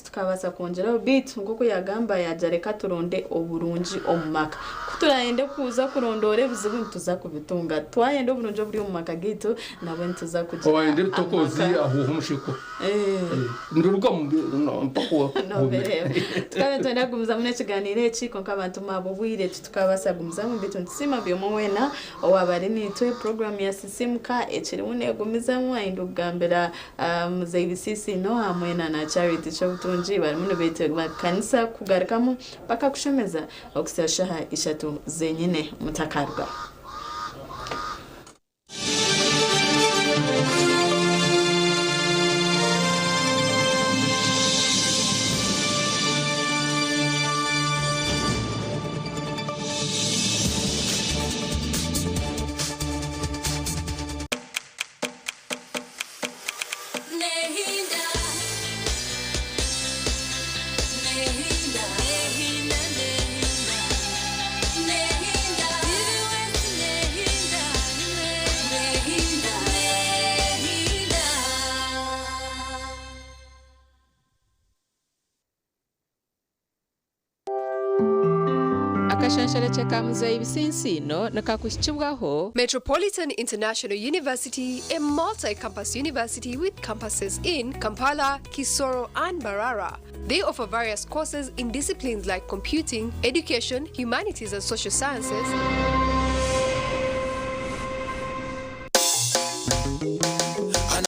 tukabasa kongera bit nko kuyagamba yajareka turonde oburunji omumaka kuturayende kuza kurondore bizibu tuza kubitunga twayende oburunji buri omumaka gitu nabo ntuza kugira wayende bitokozi aho umushiko ndiruka mpako tukabentenda gumuza mune kiganire eki konka abantu mabo bwire tukabasa gumuza mu bitu sima byomwena owabari nitwe program ya sisimka ekiriune gumizamu aindu gambera muze ibisisi no hamwena na charity cyo butunji bari muno bete kanisa kugarikamo paka kushemeza okusashaha ishatu zenyine mutakarwa Metropolitan International University, a multi-campus university with campuses in Kampala, Kisoro, and Mbarara. They offer various courses in disciplines like computing, education, humanities and social sciences,